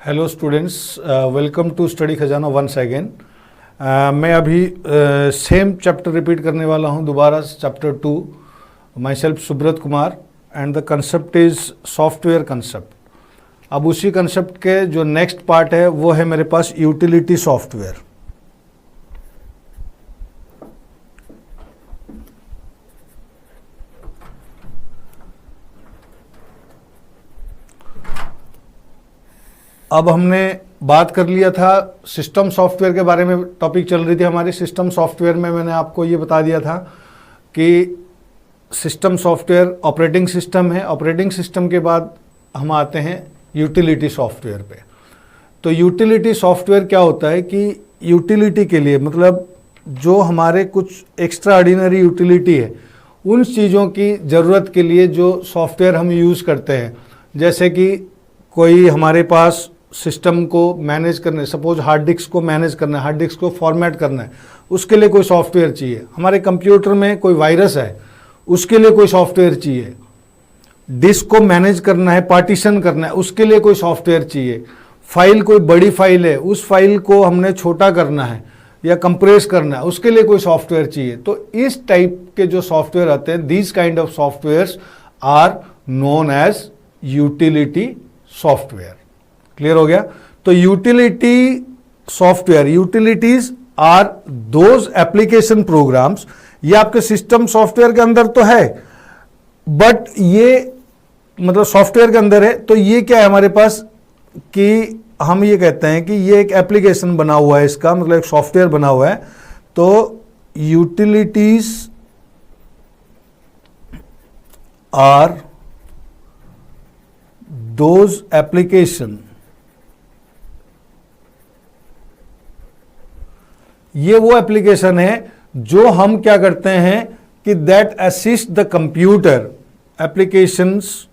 Hello students, welcome to study Khazana once again. मैं अभी same chapter repeat करने वाला हूं दोबारा, chapter 2। Myself Subrat Kumar and the concept is software concept. अब उसी कंसेप्ट के जो नेक्स्ट पार्ट है वो है मेरे पास यूटिलिटी सॉफ्टवेयर। अब हमने बात कर लिया था सिस्टम सॉफ्टवेयर के बारे में, टॉपिक चल रही थी हमारी सिस्टम सॉफ्टवेयर में। मैंने आपको ये बता दिया था कि सिस्टम सॉफ्टवेयर ऑपरेटिंग सिस्टम है। ऑपरेटिंग सिस्टम के बाद हम आते हैं यूटिलिटी सॉफ्टवेयर पे। तो यूटिलिटी सॉफ्टवेयर क्या होता है कि यूटिलिटी के लिए मतलब जो हमारे कुछ एक्स्ट्रा ऑर्डिनरी यूटिलिटी है, उन चीज़ों की ज़रूरत के लिए जो सॉफ्टवेयर हम यूज़ करते हैं, जैसे कि कोई हमारे पास सिस्टम को मैनेज करने, सपोज हार्ड डिस्क को मैनेज करना है, हार्ड डिस्क को फॉर्मेट करना है, उसके लिए कोई सॉफ्टवेयर चाहिए। हमारे कंप्यूटर में कोई वायरस है, उसके लिए कोई सॉफ्टवेयर चाहिए। डिस्क को मैनेज करना है, पार्टीशन करना है, उसके लिए कोई सॉफ्टवेयर चाहिए। फाइल कोई बड़ी फाइल है, उस फाइल को हमने छोटा करना है या कंप्रेस करना है, उसके लिए कोई सॉफ्टवेयर चाहिए। तो इस टाइप के जो सॉफ्टवेयर आते हैं, these kind of software are known as utility software. Clear हो गया? तो utility software, utilities are those application programs. ये आपके सिस्टम सॉफ्टवेयर के अंदर तो है, बट ये मतलब सॉफ्टवेयर के अंदर है। तो ये क्या है हमारे पास कि हम ये कहते हैं कि ये एक एप्लीकेशन बना हुआ है, इसका मतलब एक सॉफ्टवेयर बना हुआ है। तो यूटिलिटीज आर दोज एप्लीकेशन, ये वो एप्लीकेशन है जो हम क्या करते हैं कि that assist the computer, applications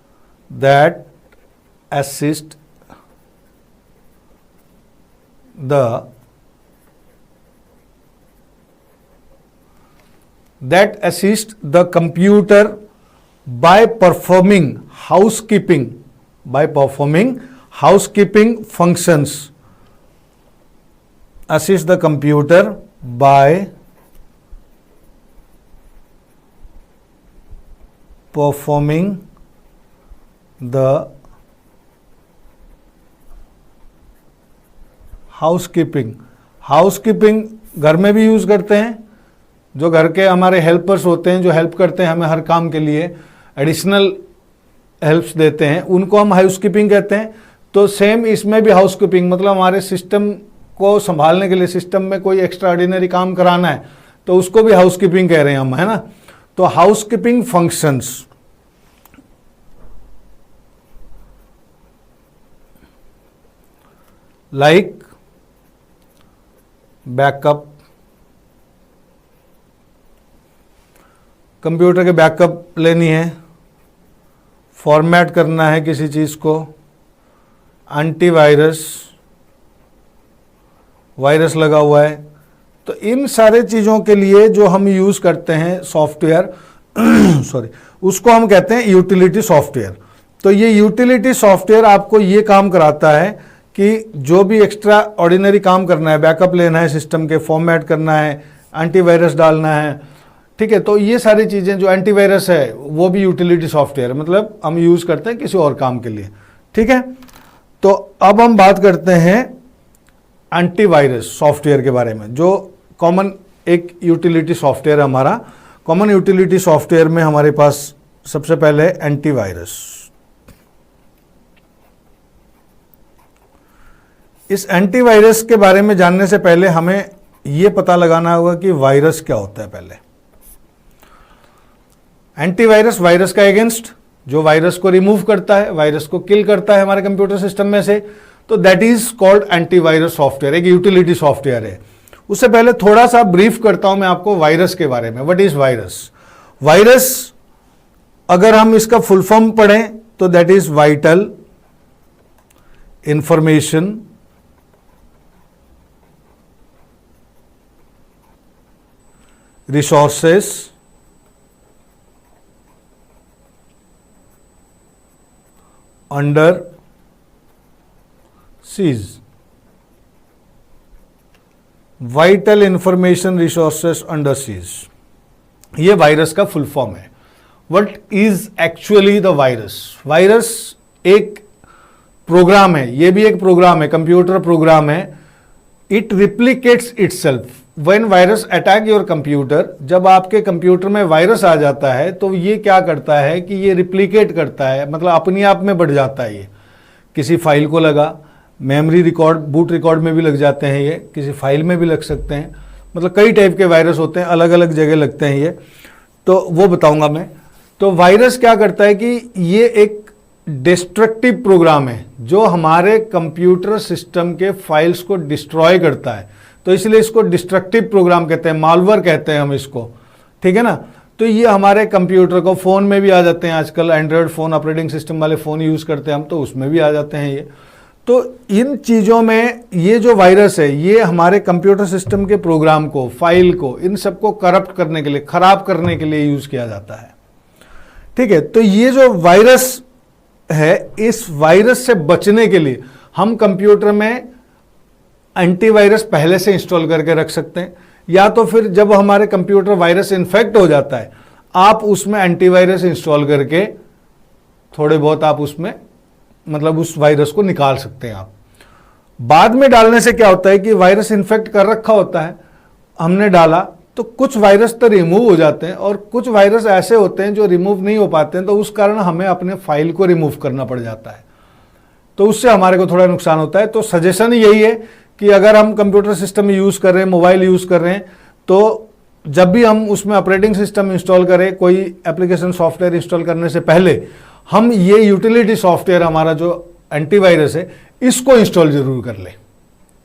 that assist the computer by performing housekeeping functions, assist the computer by performing the housekeeping घर में भी यूज करते हैं। जो घर के हमारे हेल्पर्स होते हैं, जो हेल्प करते हैं हमें हर काम के लिए, एडिशनल हेल्प्स देते हैं, उनको हम हाउसकीपिंग कहते हैं। तो सेम इसमें भी हाउसकीपिंग मतलब हमारे सिस्टम को संभालने के लिए, सिस्टम में कोई एक्स्ट्रा ऑर्डिनरी काम कराना है तो उसको भी हाउसकीपिंग कह रहे हैं हम, है ना। तो housekeeping functions like backup, computer के बैकअप लेनी है, फॉर्मेट करना है किसी चीज़ को, एंटीवायरस, वायरस लगा हुआ है, तो इन सारे चीज़ों के लिए जो हम यूज़ करते हैं सॉफ्टवेयर सॉरी, उसको हम कहते हैं यूटिलिटी सॉफ्टवेयर। तो ये यूटिलिटी सॉफ्टवेयर आपको ये काम कराता है कि जो भी एक्स्ट्रा ऑर्डिनरी काम करना है, बैकअप लेना है सिस्टम के, फॉर्मेट करना है, एंटीवायरस डालना है, ठीक है। तो ये सारी चीज़ें, जो एंटीवायरस है वो भी यूटिलिटी सॉफ्टवेयर है, मतलब हम यूज़ करते हैं किसी और काम के लिए, ठीक है। तो अब हम बात करते हैं एंटीवायरस सॉफ्टवेयर के बारे में, जो कॉमन एक यूटिलिटी सॉफ्टवेयर है हमारा। कॉमन यूटिलिटी सॉफ्टवेयर में हमारे पास सबसे पहले एंटीवायरस। इस एंटीवायरस के बारे में जानने से पहले हमें यह पता लगाना होगा कि वायरस क्या होता है। पहले एंटीवायरस, वायरस का अगेंस्ट, जो वायरस को रिमूव करता है, वायरस को किल करता है हमारे कंप्यूटर सिस्टम में से, तो that is called antivirus software, एक यूटिलिटी सॉफ्टवेयर है। उससे पहले थोड़ा सा ब्रीफ करता हूं मैं आपको वायरस के बारे में। What is virus? वायरस अगर हम इसका फुल फॉर्म पढ़ें तो that is vital information resources under seize, vital information resources under seize, ये वायरस का फुल फॉर्म है। What is actually the virus? Virus एक प्रोग्राम है, ये भी एक प्रोग्राम है, कंप्यूटर प्रोग्राम है। It replicates itself when virus attack your computer. जब आपके कंप्यूटर में वायरस आ जाता है तो ये क्या करता है कि ये रिप्लिकेट करता है, मतलब अपने आप में बढ़ जाता है। ये किसी फाइल को लगा, मेमोरी रिकॉर्ड, बूट रिकॉर्ड में भी लग जाते हैं, ये किसी फाइल में भी लग सकते हैं, मतलब कई टाइप के वायरस होते हैं, अलग अलग जगह लगते हैं ये, तो वो बताऊंगा मैं। तो वायरस क्या करता है कि ये एक डिस्ट्रक्टिव प्रोग्राम है जो हमारे कंप्यूटर सिस्टम के फाइल्स को डिस्ट्रॉय करता है, तो इसलिए इसको डिस्ट्रक्टिव प्रोग्राम कहते हैं, मालवेयर कहते हैं हम इसको, ठीक है ना। तो ये हमारे कंप्यूटर को, फ़ोन में भी आ जाते हैं आजकल, एंड्रॉयड फ़ोन, ऑपरेटिंग सिस्टम वाले फ़ोन यूज़ करते हैं हम, तो उसमें भी आ जाते हैं ये। तो इन चीज़ों में ये जो वायरस है ये हमारे कंप्यूटर सिस्टम के प्रोग्राम को, फाइल को, इन सबको करप्ट करने के लिए, ख़राब करने के लिए यूज़ किया जाता है, ठीक है। तो ये जो वायरस है, इस वायरस से बचने के लिए हम कंप्यूटर में एंटीवायरस पहले से इंस्टॉल करके रख सकते हैं, या तो फिर जब हमारे कंप्यूटर वायरस इन्फेक्ट हो जाता है आप उसमें एंटीवायरस इंस्टॉल करके थोड़े बहुत आप उसमें मतलब उस वायरस को निकाल सकते हैं आप। बाद में डालने से क्या होता है कि वायरस इन्फेक्ट कर रखा होता है, हमने डाला तो कुछ वायरस तो रिमूव हो जाते हैं और कुछ वायरस ऐसे होते हैं जो रिमूव नहीं हो पाते हैं, तो उस कारण हमें अपने फाइल को रिमूव करना पड़ जाता है, तो उससे हमारे को थोड़ा नुकसान होता है। तो सजेशन यही है कि अगर हम कंप्यूटर सिस्टम यूज़ कर रहे हैं, मोबाइल यूज़ कर रहे हैं, तो जब भी हम उसमें ऑपरेटिंग सिस्टम इंस्टॉल करें, कोई एप्लीकेशन सॉफ्टवेयर इंस्टॉल करने से पहले हम ये यूटिलिटी सॉफ्टवेयर, हमारा जो एंटीवायरस है, इसको इंस्टॉल जरूर कर लें,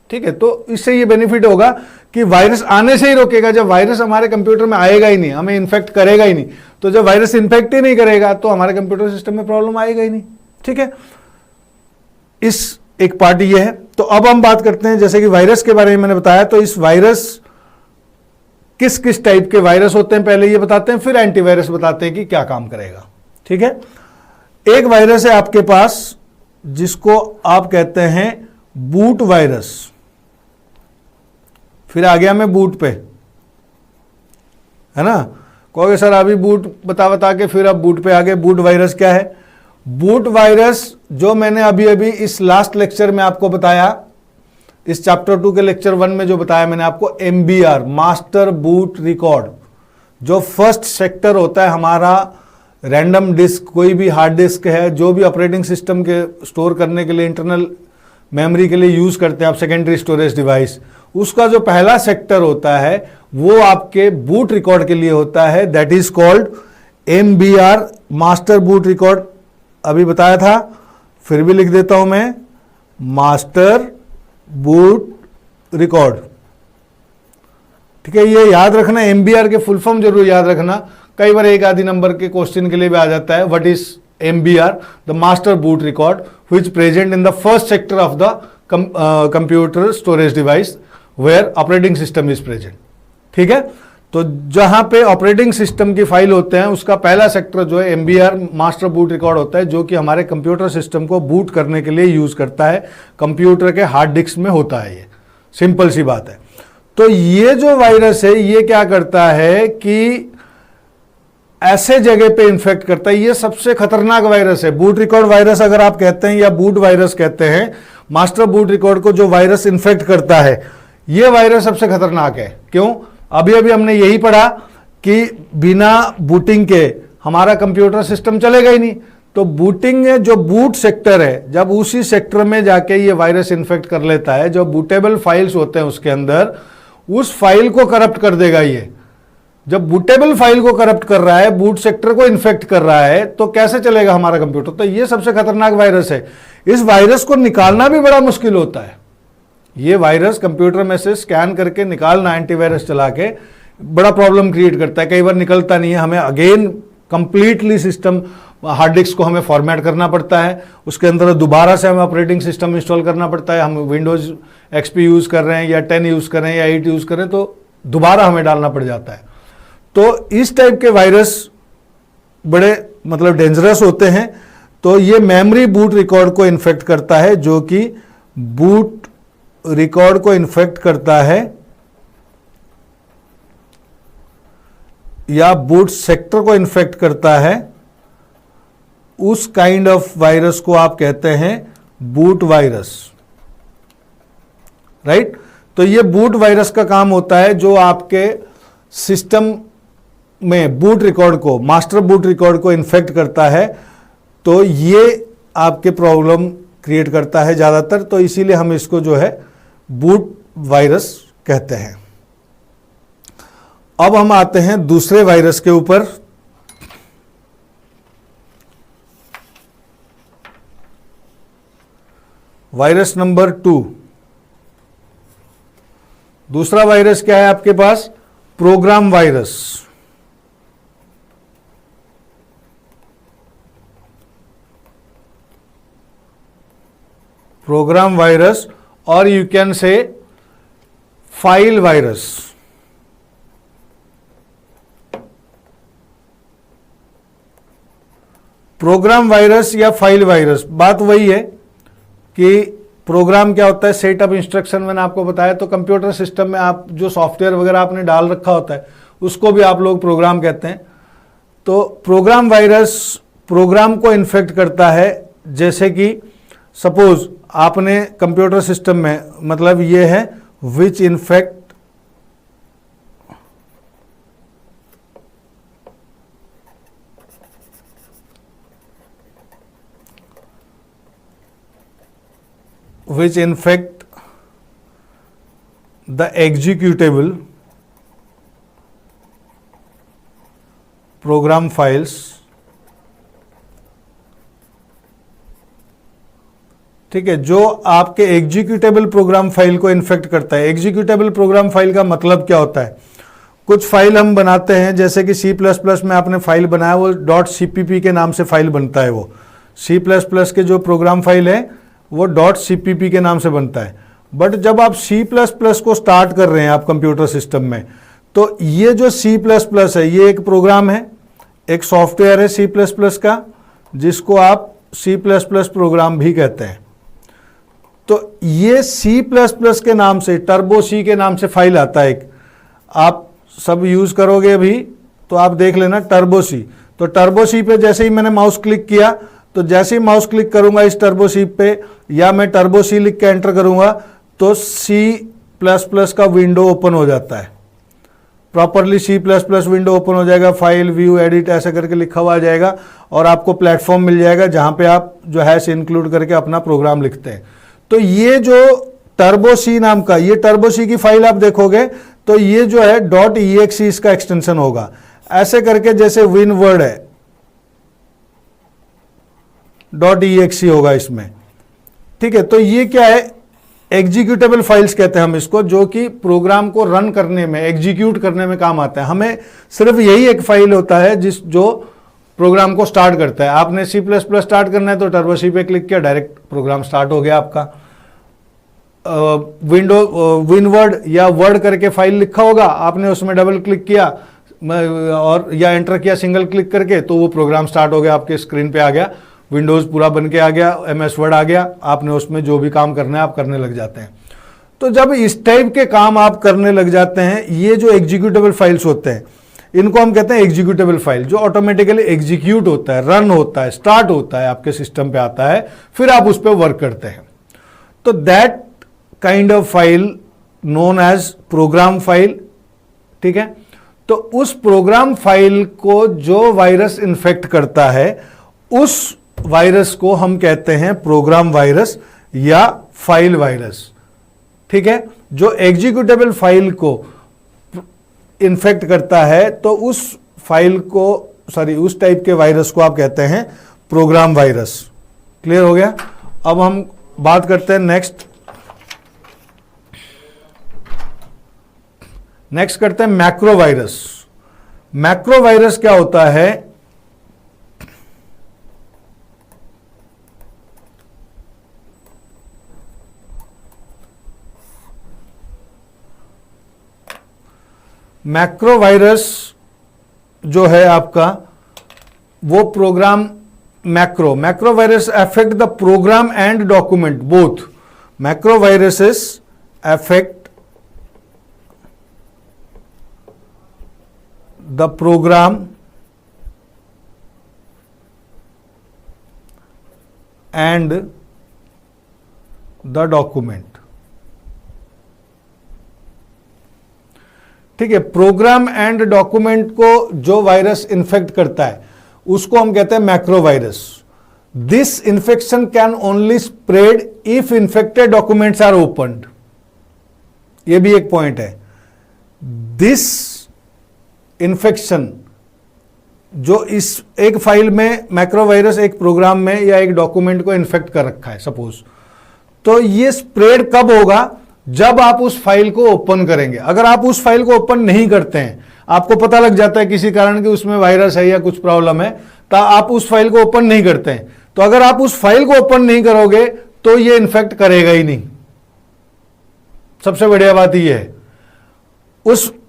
ठीक है। तो इससे ये बेनिफिट होगा कि वायरस आने से ही रोकेगा। जब वायरस हमारे कंप्यूटर में आएगा ही नहीं, हमें इन्फेक्ट करेगा ही नहीं, तो जब वायरस इन्फेक्ट ही नहीं करेगा तो हमारे कंप्यूटर सिस्टम में प्रॉब्लम आएगा ही नहीं, ठीक है। इस एक पार्ट ये है। तो अब हम बात करते हैं, जैसे कि वायरस के बारे में मैंने बताया, तो इस वायरस किस किस टाइप के वायरस होते हैं पहले ये बताते हैं, फिर एंटीवायरस बताते हैं कि क्या काम करेगा, ठीक है। एक वायरस है आपके पास जिसको आप कहते हैं बूट वायरस। फिर आ गया मैं बूट पे, है ना। कहोगे सर अभी बूट बता के फिर अब बूट पे आ गए। बूट वायरस क्या है? बूट वायरस जो मैंने अभी अभी इस लास्ट लेक्चर में आपको बताया, इस चैप्टर 2 के लेक्चर 1 में जो बताया मैंने आपको, MBR, मास्टर बूट रिकॉर्ड, जो फर्स्ट सेक्टर होता है हमारा रैंडम डिस्क, कोई भी हार्ड डिस्क है, जो भी ऑपरेटिंग सिस्टम के स्टोर करने के लिए इंटरनल मेमोरी के लिए यूज करते हैं आप, सेकेंडरी स्टोरेज डिवाइस, उसका जो पहला सेक्टर होता है वो आपके बूट रिकॉर्ड के लिए होता है, that is called MBR, master boot record. अभी बताया था, फिर भी लिख देता हूं मैं, मास्टर बूट रिकॉर्ड, ठीक है। ये याद रखना, MBR के फुल फॉर्म जरूर याद रखना, कई बार एक आधी नंबर के क्वेश्चन के लिए भी आ जाता है। What is MBR? The master boot record which present in the first sector of the computer storage device where operating system is present, ठीक है। तो जहां पे ऑपरेटिंग सिस्टम की फाइल होते हैं उसका पहला सेक्टर जो है MBR, मास्टर बूट रिकॉर्ड होता है, जो कि हमारे कंप्यूटर सिस्टम को बूट करने के लिए यूज करता है, कंप्यूटर के हार्ड डिस्क में होता है। ये सिंपल सी बात है। तो ये जो वायरस है ये क्या करता है कि ऐसे जगह पे इन्फेक्ट करता है, ये सबसे खतरनाक वायरस है। बूट रिकॉर्ड वायरस अगर आप कहते हैं या बूट वायरस कहते हैं, मास्टर बूट रिकॉर्ड को जो वायरस इन्फेक्ट करता है, ये वायरस सबसे खतरनाक है। क्यों? अभी अभी हमने यही पढ़ा कि बिना बूटिंग के हमारा कंप्यूटर सिस्टम चलेगा ही नहीं। तो बूटिंग जो बूट सेक्टर है, जब उसी सेक्टर में जाके ये वायरस इन्फेक्ट कर लेता है, जो बूटेबल फाइल्स होते हैं उसके अंदर, उस फाइल को करप्ट कर देगा ये। जब बूटेबल फाइल को करप्ट कर रहा है, बूट सेक्टर को इन्फेक्ट कर रहा है, तो कैसे चलेगा हमारा कंप्यूटर? तो ये सबसे खतरनाक वायरस है। इस वायरस को निकालना भी बड़ा मुश्किल होता है। ये वायरस कंप्यूटर में से स्कैन करके निकालना, एंटीवायरस चला के, बड़ा प्रॉब्लम क्रिएट करता है। कई बार निकलता नहीं है, हमें again completely system, hard disk को हमें फॉर्मेट करना पड़ता है, उसके अंदर दोबारा से हमें ऑपरेटिंग सिस्टम इंस्टॉल करना पड़ता है। हम विंडोज XP यूज़ कर रहे हैं या 10 यूज़ कर रहे हैं या 8 यूज़ कर रहे हैं, तो दोबारा हमें डालना पड़ जाता है। तो इस टाइप के वायरस बड़े मतलब डेंजरस होते हैं। तो ये मेमोरी बूट रिकॉर्ड को इन्फेक्ट करता है, जो कि बूट रिकॉर्ड को इन्फेक्ट करता है या बूट सेक्टर को इन्फेक्ट करता है, उस काइंड ऑफ वायरस को आप कहते हैं बूट वायरस, राइट। तो ये बूट वायरस का काम होता है जो आपके सिस्टम में बूट रिकॉर्ड को, मास्टर बूट रिकॉर्ड को इन्फेक्ट करता है, तो ये आपके प्रॉब्लम क्रिएट करता है ज़्यादातर, तो इसीलिए हम इसको जो है बूट वायरस कहते हैं। अब हम आते हैं दूसरे वायरस के ऊपर। Virus number 2। दूसरा वायरस क्या है आपके पास? Program virus. प्रोग्राम वायरस, और you can say file virus. Program virus या फाइल वायरस, बात वही है कि प्रोग्राम क्या होता है, सेट अप इंस्ट्रक्शन मैंने आपको बताया। तो कंप्यूटर सिस्टम में आप जो सॉफ्टवेयर वगैरह आपने डाल रखा होता है उसको भी आप लोग प्रोग्राम कहते हैं। तो प्रोग्राम वायरस प्रोग्राम को इन्फेक्ट करता है, जैसे कि सपोज आपने कंप्यूटर सिस्टम में, मतलब ये है विच infect the executable program files, ठीक है, जो आपके एग्जीक्यूटेबल प्रोग्राम फाइल को इन्फेक्ट करता है। एग्जीक्यूटेबल प्रोग्राम फाइल का मतलब क्या होता है? कुछ फाइल हम बनाते हैं, जैसे कि C++ में आपने फाइल बनाया, वो .cpp के नाम से फाइल बनता है। वो C++ के जो प्रोग्राम फाइल है वो .cpp के नाम से बनता है। बट जब आप C++ को स्टार्ट कर रहे हैं आप कंप्यूटर सिस्टम में, तो ये जो C++ है ये एक प्रोग्राम है, एक सॉफ्टवेयर है C++ का, जिसको आप C++ प्रोग्राम भी कहते हैं। तो ये C++ के नाम से, टर्बो सी के नाम से फाइल आता है एक, आप सब यूज करोगे अभी तो आप देख लेना टर्बो सी। तो टर्बो सी पे जैसे ही मैंने माउस क्लिक किया, तो जैसे ही माउस क्लिक करूंगा इस टर्बो सी पे, या मैं टर्बो सी लिख के एंटर करूंगा, तो C++ का विंडो ओपन हो जाता है। प्रॉपरली C++ विंडो ओपन हो जाएगा, फाइल व्यू एडिट ऐसा करके लिखा हुआ आ जाएगा, और आपको प्लेटफॉर्म मिल जाएगा जहां पे आप जो हैश इंक्लूड करके अपना प्रोग्राम लिखते हैं। तो ये जो टर्बो सी नाम का, ये टर्बो सी की फाइल आप देखोगे तो ये जो है .exe इसका एक्सटेंशन होगा। ऐसे करके जैसे विनवर्ड है .exe होगा इसमें, ठीक है। तो ये क्या है? एग्जीक्यूटेबल फाइल्स कहते हैं हम इसको, जो कि प्रोग्राम को रन करने में, एग्जीक्यूट करने में काम आता है। हमें सिर्फ यही एक फाइल होता है जो प्रोग्राम को स्टार्ट करता है। आपने C++ स्टार्ट करना है तो टर्बो सी पे क्लिक किया, डायरेक्ट प्रोग्राम स्टार्ट हो गया आपका। विनवर्ड या वर्ड करके फाइल लिखा होगा, आपने उसमें डबल क्लिक किया और या एंटर किया सिंगल क्लिक करके, तो वो प्रोग्राम स्टार्ट हो गया, आपके स्क्रीन पे आ गया, विंडोज पूरा बन के आ गया, MS वर्ड आ गया, आपने उसमें जो भी काम करना है आप करने लग जाते हैं। तो जब इस टाइप के काम आप करने लग जाते हैं, ये जो एग्जीक्यूटेबल फाइल्स होते हैं इनको हम कहते हैं एग्जीक्यूटेबल फाइल, जो ऑटोमेटिकली एग्जीक्यूट होता है, रन होता है, स्टार्ट होता है, आपके सिस्टम पे आता है, फिर आप उस पर वर्क करते हैं। तो that kind of file known as program file, ठीक है। तो उस प्रोग्राम फाइल को जो वायरस इन्फेक्ट करता है, उस वायरस को हम कहते हैं प्रोग्राम वायरस या फाइल वायरस, ठीक है। जो एग्जीक्यूटेबल फाइल को इन्फेक्ट करता है, तो उस फाइल को, सॉरी, उस टाइप के वायरस को आप कहते हैं प्रोग्राम वायरस। क्लियर हो गया? अब हम बात करते हैं नेक्स्ट करते हैं मैक्रो वायरस। मैक्रो वायरस क्या होता है? मैक्रो वायरस जो है आपका, वो program macro virus affect the program and document both. Macro viruses affect the program and the document. ठीक है, प्रोग्राम एंड डॉक्यूमेंट को जो वायरस इन्फेक्ट करता है उसको हम कहते हैं macro virus. This infection can only spread if infected documents are opened. ये भी एक पॉइंट है। दिस इन्फेक्शन जो इस एक फाइल में मैक्रो वायरस एक प्रोग्राम में या एक डॉक्यूमेंट को इन्फेक्ट कर रखा है सपोज, तो ये स्प्रेड कब होगा? जब आप उस फाइल को ओपन करेंगे। अगर आप उस फाइल को ओपन नहीं करते हैं, आपको पता लग जाता है किसी कारण कि उसमें वायरस है या कुछ प्रॉब्लम है, तो आप उस फाइल को ओपन नहीं करते हैं, तो अगर आप उस फाइल को ओपन नहीं करोगे तो ये इन्फेक्ट करेगा ही नहीं। सबसे बढ़िया बात ये है,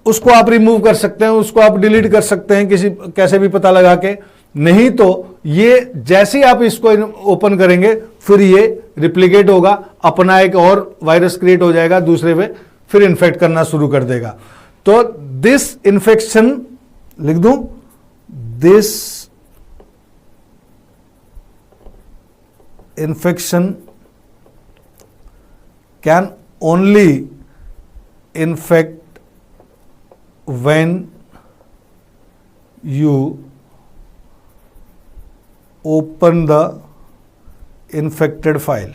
उसको आप रिमूव कर सकते हैं, उसको आप डिलीट कर सकते हैं किसी कैसे भी पता लगा के। नहीं तो ये जैसे ही आप इसको ओपन करेंगे फिर ये रिप्लिकेट होगा, अपना एक और वायरस क्रिएट हो जाएगा दूसरे पे, फिर इन्फेक्ट करना शुरू कर देगा। तो दिस इन्फेक्शन लिख दूं, this infection can only infect when you open the infected file,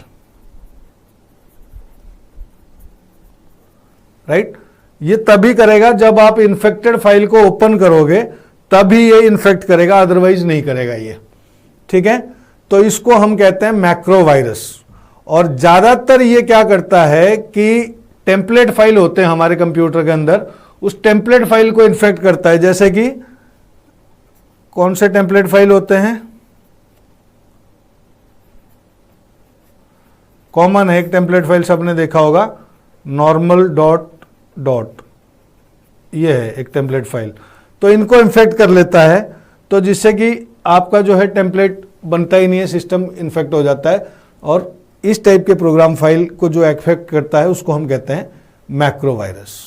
right? ये तभी करेगा जब आप इन्फेक्टेड फाइल को ओपन करोगे, तभी ये इन्फेक्ट करेगा, अदरवाइज नहीं करेगा ये। ठीक है, तो इसको हम कहते हैं मैक्रो वायरस। और ज्यादातर ये क्या करता है कि टेम्पलेट फाइल होते हैं हमारे कंप्यूटर के अंदर, उस टेम्पलेट फाइल को इन्फेक्ट करता है। जैसे कि कौन से टेम्पलेट फाइल होते हैं? कॉमन है एक टेम्पलेट फाइल, सबने देखा होगा, नॉर्मल डॉट डॉट, ये है एक टेम्पलेट फाइल। तो इनको इन्फेक्ट कर लेता है, तो जिससे कि आपका जो है टेम्पलेट बनता ही नहीं है, सिस्टम इन्फेक्ट हो जाता है। और इस टाइप के प्रोग्राम फाइल को जो इन्फेक्ट करता है उसको हम कहते हैं मैक्रो वायरस।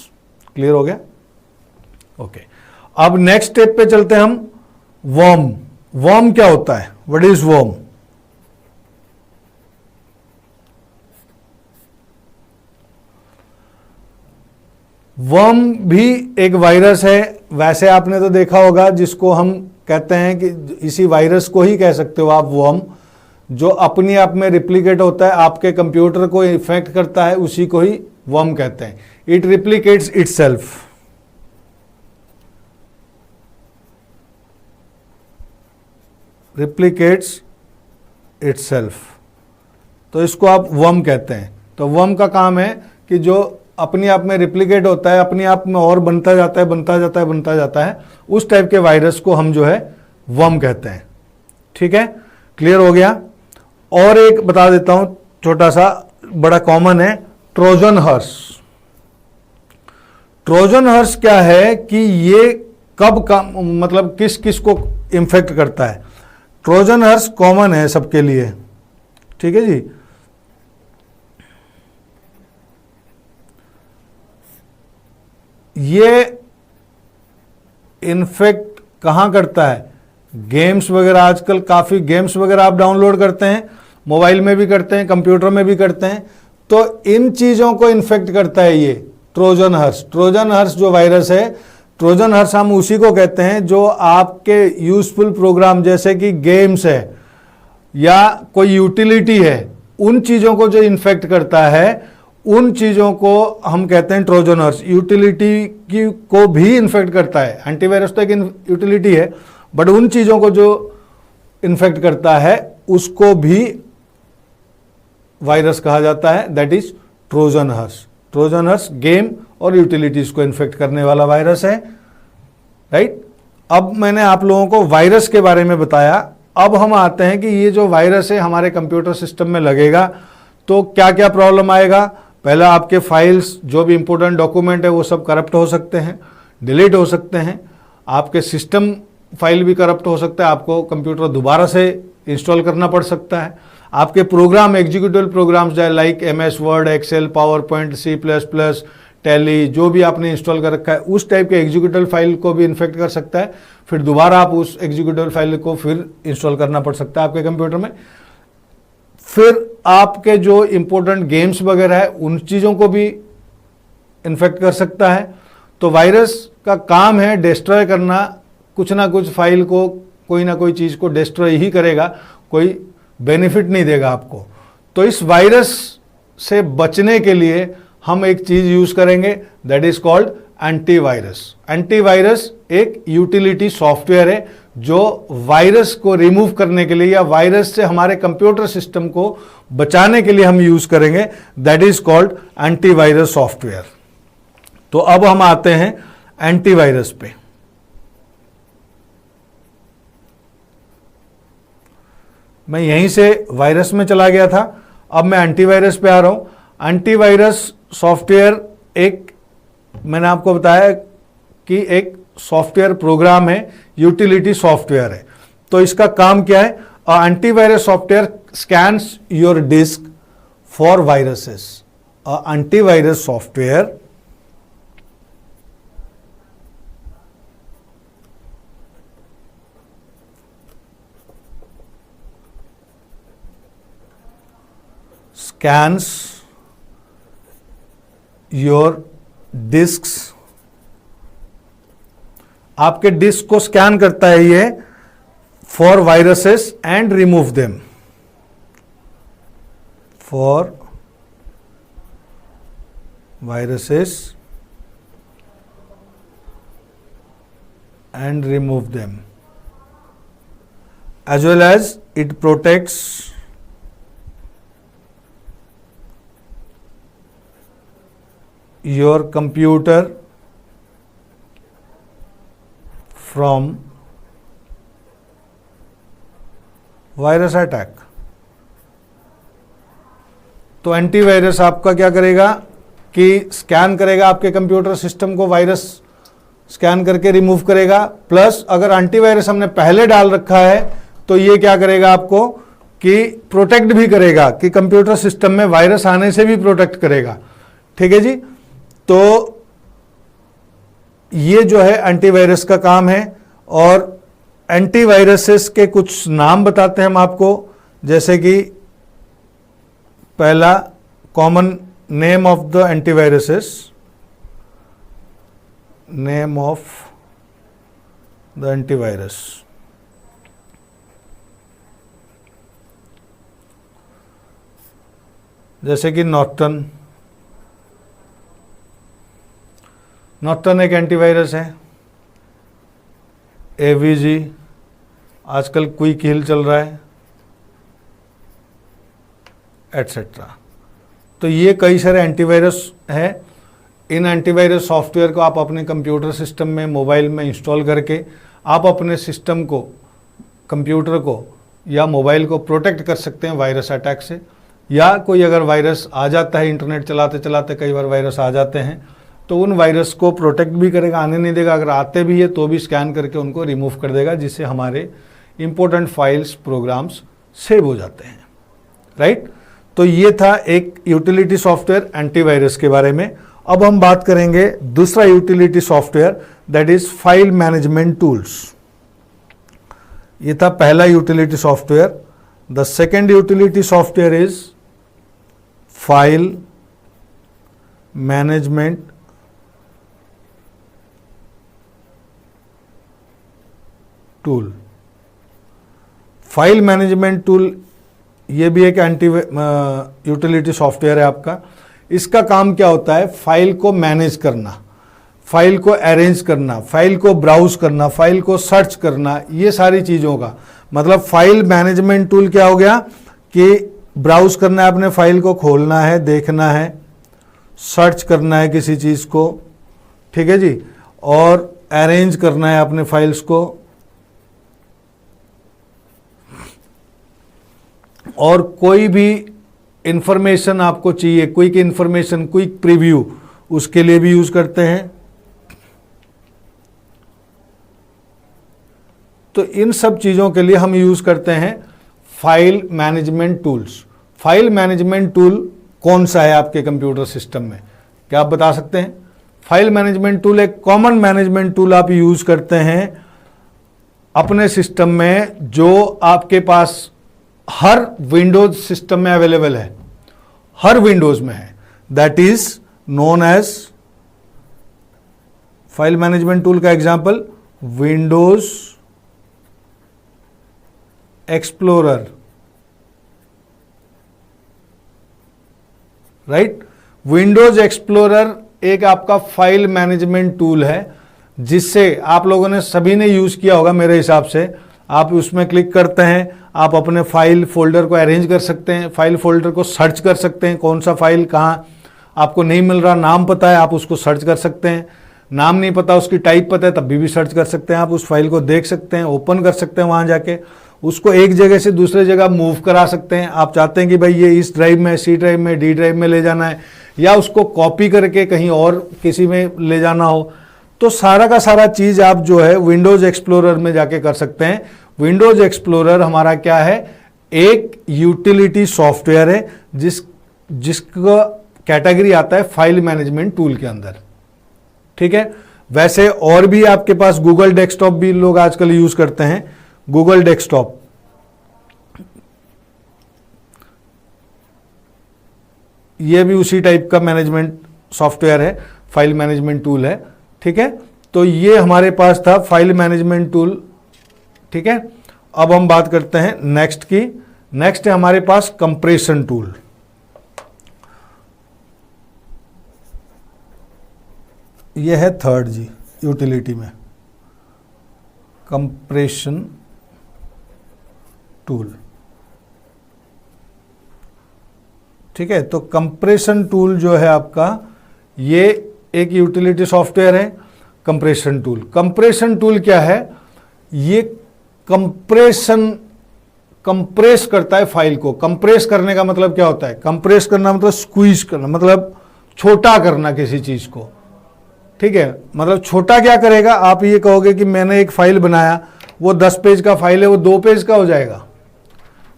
क्लियर हो गया? ओके, अब नेक्स्ट स्टेप पे चलते हैं हम। वर्म। वर्म क्या होता है? What is worm? वर्म भी एक वायरस है। वैसे आपने तो देखा होगा, जिसको हम कहते हैं कि इसी वायरस को ही कह सकते हो आप वर्म, जो अपने आप में रिप्लिकेट होता है, आपके कंप्यूटर को इन्फेक्ट करता है, उसी को ही वर्म कहते हैं। It replicates itself. Replicates itself, तो इसको आप वर्म कहते हैं। तो वर्म का काम है कि जो अपने आप में रिप्लिकेट होता है, अपने आप में और बनता जाता है, बनता जाता है, बनता जाता है, उस टाइप के वायरस को हम जो है वर्म कहते हैं। ठीक है, क्लियर हो गया? और एक बता देता हूं, छोटा सा, बड़ा कॉमन है, ट्रोजन हॉर्स। ट्रोजन हॉर्स क्या है कि ये कब का मतलब किस किस को इन्फेक्ट करता है? ट्रोजन हॉर्स कॉमन है सबके लिए। ठीक है जी, ये इन्फेक्ट कहां करता है? गेम्स वगैरह, आजकल काफी गेम्स वगैरह आप डाउनलोड करते हैं, मोबाइल में भी करते हैं, कंप्यूटर में भी करते हैं, तो इन चीजों को इन्फेक्ट करता है ये ट्रोजन हॉर्स। ट्रोजन हॉर्स जो वायरस है, ट्रोजन हॉर्स हम उसी को कहते हैं जो आपके यूजफुल प्रोग्राम जैसे कि गेम्स है या कोई यूटिलिटी है, उन चीजों को जो इन्फेक्ट करता है, उन चीजों को हम कहते हैं ट्रोजन हॉर्स। यूटिलिटी की को भी इन्फेक्ट करता है, एंटीवायरस तो एक यूटिलिटी है, बट उन चीजों को जो इन्फेक्ट करता है उसको भी वायरस कहा जाता है, that is Trojan horse. Trojan horse game और यूटिलिटीज को इन्फेक्ट करने वाला वायरस है, राइट? अब मैंने आप लोगों को वायरस के बारे में बताया। अब हम आते हैं कि ये जो वायरस है हमारे कंप्यूटर सिस्टम में लगेगा तो क्या क्या प्रॉब्लम आएगा। पहला, आपके फाइल्स जो भी इंपॉर्टेंट डॉक्यूमेंट है वो सब करप्ट हो सकते हैं, डिलीट हो सकते हैं, आपके सिस्टम फाइल भी करप्ट हो सकता है, आपको कंप्यूटर दोबारा से इंस्टॉल करना पड़ सकता है, आपके प्रोग्राम एग्जीक्यूटिव प्रोग्राम्स जाए like MS Word, Excel, PowerPoint, C++, Tally, जो भी आपने इंस्टॉल कर रखा है उस टाइप के एग्जीक्यूटिव फाइल को भी इन्फेक्ट कर सकता है। फिर दोबारा आप उस एग्जीक्यूटिव फाइल को फिर इंस्टॉल करना पड़ सकता है आपके कंप्यूटर में। फिर आपके जो इंपॉर्टेंट गेम्स वगैरह है उन चीज़ों को भी इन्फेक्ट कर सकता है। तो वायरस का काम है डिस्ट्रॉय करना, कुछ ना कुछ फाइल को, कोई ना कोई चीज़ को डिस्ट्रॉय ही करेगा, कोई बेनिफिट नहीं देगा आपको। तो इस वायरस से बचने के लिए हम एक चीज़ यूज़ करेंगे, that is called antivirus. Antivirus एक यूटिलिटी सॉफ्टवेयर है जो वायरस को रिमूव करने के लिए या वायरस से हमारे कंप्यूटर सिस्टम को बचाने के लिए हम यूज़ करेंगे, that is called antivirus software. तो अब हम आते हैं एंटीवायरस पे। मैं यहीं से वायरस में चला गया था, अब मैं एंटीवायरस पे आ रहा हूं। एंटीवायरस सॉफ्टवेयर एक, मैंने आपको बताया कि एक सॉफ्टवेयर प्रोग्राम है, यूटिलिटी सॉफ्टवेयर है। तो इसका काम क्या है? Antivirus software scans your disk for viruses. Antivirus software scans your disks, आपके डिस्क को स्कैन करता है ये for viruses and remove them, for viruses and remove them, as well as it protects your computer from virus attack. तो antivirus आपका क्या करेगा कि स्कैन करेगा आपके कंप्यूटर सिस्टम को, वायरस स्कैन करके रिमूव करेगा। प्लस अगर एंटीवायरस हमने पहले डाल रखा है तो ये क्या करेगा आपको कि प्रोटेक्ट भी करेगा, कि कंप्यूटर सिस्टम में वायरस आने से भी प्रोटेक्ट करेगा। ठीक है जी। तो ये जो है एंटीवायरस का काम है। और एंटीवायरसेस के कुछ नाम बताते हैं हम आपको, जैसे कि पहला common name of the antiviruses, name of the antivirus, जैसे कि नॉर्टन। नॉर्टन एक एंटीवायरस है। एवीजी, आजकल क्विक हिल चल रहा है, एटसेट्रा। तो ये कई सारे एंटीवायरस हैं। इन एंटीवायरस सॉफ्टवेयर को आप अपने कंप्यूटर सिस्टम में, मोबाइल में इंस्टॉल करके आप अपने सिस्टम को, कंप्यूटर को या मोबाइल को प्रोटेक्ट कर सकते हैं वायरस अटैक से। या कोई अगर वायरस आ जाता है, इंटरनेट चलाते चलाते कई बार वायरस आ जाते हैं, तो उन वायरस को प्रोटेक्ट भी करेगा, आने नहीं देगा। अगर आते भी है तो भी स्कैन करके उनको रिमूव कर देगा, जिससे हमारे इंपॉर्टेंट फाइल्स, प्रोग्राम्स सेव हो जाते हैं। राइट। तो ये था एक यूटिलिटी सॉफ्टवेयर एंटीवायरस के बारे में। अब हम बात करेंगे दूसरा utility software, that is file management tools. ये था पहला utility software. The second utility software is file management tool. File management tool ये भी एक यूटिलिटी सॉफ्टवेयर है आपका। इसका काम क्या होता है? फाइल को मैनेज करना, फाइल को अरेंज करना, फाइल को ब्राउज करना, फाइल को सर्च करना, ये सारी चीज़ों का मतलब फाइल मैनेजमेंट टूल क्या हो गया कि ब्राउज करना है, अपने फाइल को खोलना है, देखना है, सर्च करना है किसी चीज़ को, ठीक है जी, और अरेंज करना है अपने फाइल्स को, और कोई भी इंफॉर्मेशन आपको चाहिए, क्विक इंफॉर्मेशन, क्विक प्रीव्यू, उसके लिए भी यूज करते हैं। तो इन सब चीज़ों के लिए हम यूज करते हैं file management tools. File management tool कौन सा है आपके कंप्यूटर सिस्टम में, क्या आप बता सकते हैं? फाइल मैनेजमेंट टूल एक कॉमन मैनेजमेंट टूल आप यूज करते हैं अपने सिस्टम में, जो आपके पास हर विंडोज सिस्टम में अवेलेबल है, हर विंडोज में है। That is known as file management tool का example Windows explorer, right. Windows explorer एक आपका फाइल मैनेजमेंट टूल है, जिससे आप लोगों ने सभी ने यूज किया होगा मेरे हिसाब से। आप उसमें क्लिक करते हैं, आप अपने फाइल फोल्डर को अरेंज कर सकते हैं, फाइल फोल्डर को सर्च कर सकते हैं, कौन सा फाइल कहाँ आपको नहीं मिल रहा, नाम पता है आप उसको सर्च कर सकते हैं, नाम नहीं पता उसकी टाइप पता है तब भी सर्च कर सकते हैं, आप उस फाइल को देख सकते हैं, ओपन कर सकते हैं, वहाँ जाके उसको एक जगह से दूसरे जगह मूव करा सकते हैं। आप चाहते हैं कि भाई ये इस ड्राइव में, सी ड्राइव में, डी ड्राइव में ले जाना है, या उसको कॉपी करके कहीं और किसी में ले जाना हो, तो सारा का सारा चीज़ आप जो है विंडोज एक्सप्लोरर में जाके कर सकते हैं। विंडोज एक्सप्लोरर हमारा क्या है, एक यूटिलिटी सॉफ्टवेयर है जिसका कैटेगरी आता है फाइल मैनेजमेंट टूल के अंदर, ठीक है। वैसे और भी आपके पास गूगल डेस्कटॉप भी लोग आजकल यूज करते हैं। गूगल डेस्कटॉप ये भी उसी टाइप का मैनेजमेंट सॉफ्टवेयर है, फाइल मैनेजमेंट टूल है, ठीक है। तो ये हमारे पास था फाइल मैनेजमेंट टूल, ठीक है। अब हम बात करते हैं नेक्स्ट की। नेक्स्ट है हमारे पास कंप्रेशन टूल। ये है थर्ड जी यूटिलिटी में, कंप्रेशन टूल, ठीक है। तो कंप्रेशन टूल जो है आपका, ये एक यूटिलिटी सॉफ्टवेयर है कंप्रेशन टूल। कंप्रेशन टूल क्या है, ये कंप्रेस करता है फाइल को। कंप्रेस करने का मतलब क्या होता है, कंप्रेस करना मतलब स्क्वीज करना, मतलब छोटा करना किसी चीज को, ठीक है। मतलब छोटा क्या करेगा, आप ये कहोगे कि मैंने एक फाइल बनाया, वो 10 पेज का फाइल है, वो 2 पेज का हो जाएगा,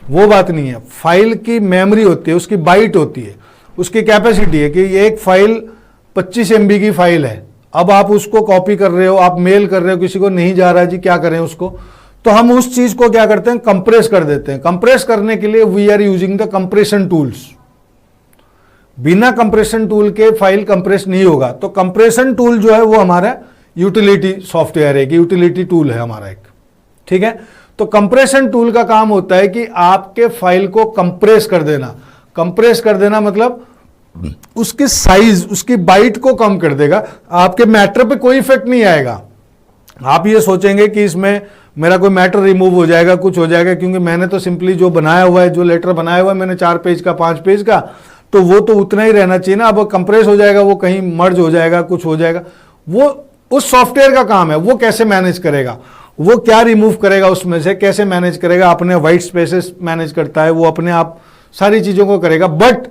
वो बात नहीं है। फाइल की मेमोरी होती है, उसकी बाइट होती है, उसकी कैपेसिटी है कि एक फाइल 25 MB की फाइल है। अब आप उसको कॉपी कर रहे हो, आप मेल कर रहे हो, किसी को नहीं जा रहा जी क्या करें उसको, तो हम उस चीज को क्या करते हैं, कंप्रेस कर देते हैं। कंप्रेस करने के लिए we are using the compression tools. बिना कंप्रेशन टूल के फाइल कंप्रेस नहीं होगा। तो कंप्रेशन टूल जो है वो हमारा यूटिलिटी सॉफ्टवेयर है, यूटिलिटी टूल है हमारा एक, ठीक है। तो कंप्रेशन टूल का काम होता है कि आपके फाइल को कंप्रेस कर देना। कंप्रेस कर देना मतलब उसकी साइज, उसकी बाइट को कम कर देगा, आपके मैटर पे कोई इफेक्ट नहीं आएगा। आप ये सोचेंगे कि इसमें मेरा कोई मैटर रिमूव हो जाएगा, कुछ हो जाएगा, क्योंकि मैंने तो सिंपली जो बनाया हुआ है, जो लेटर बनाया हुआ है मैंने 4 पेज का, 5 पेज का, तो वो तो उतना ही रहना चाहिए ना। अब कंप्रेस हो जाएगा, वो कहीं मर्ज हो जाएगा, कुछ हो जाएगा, वो उस सॉफ्टवेयर का काम है। वो कैसे मैनेज करेगा, वो क्या रिमूव करेगा उसमें से, कैसे मैनेज करेगा, अपने वाइट स्पेसेस मैनेज करता है, वो अपने आप सारी चीजों को करेगा। बट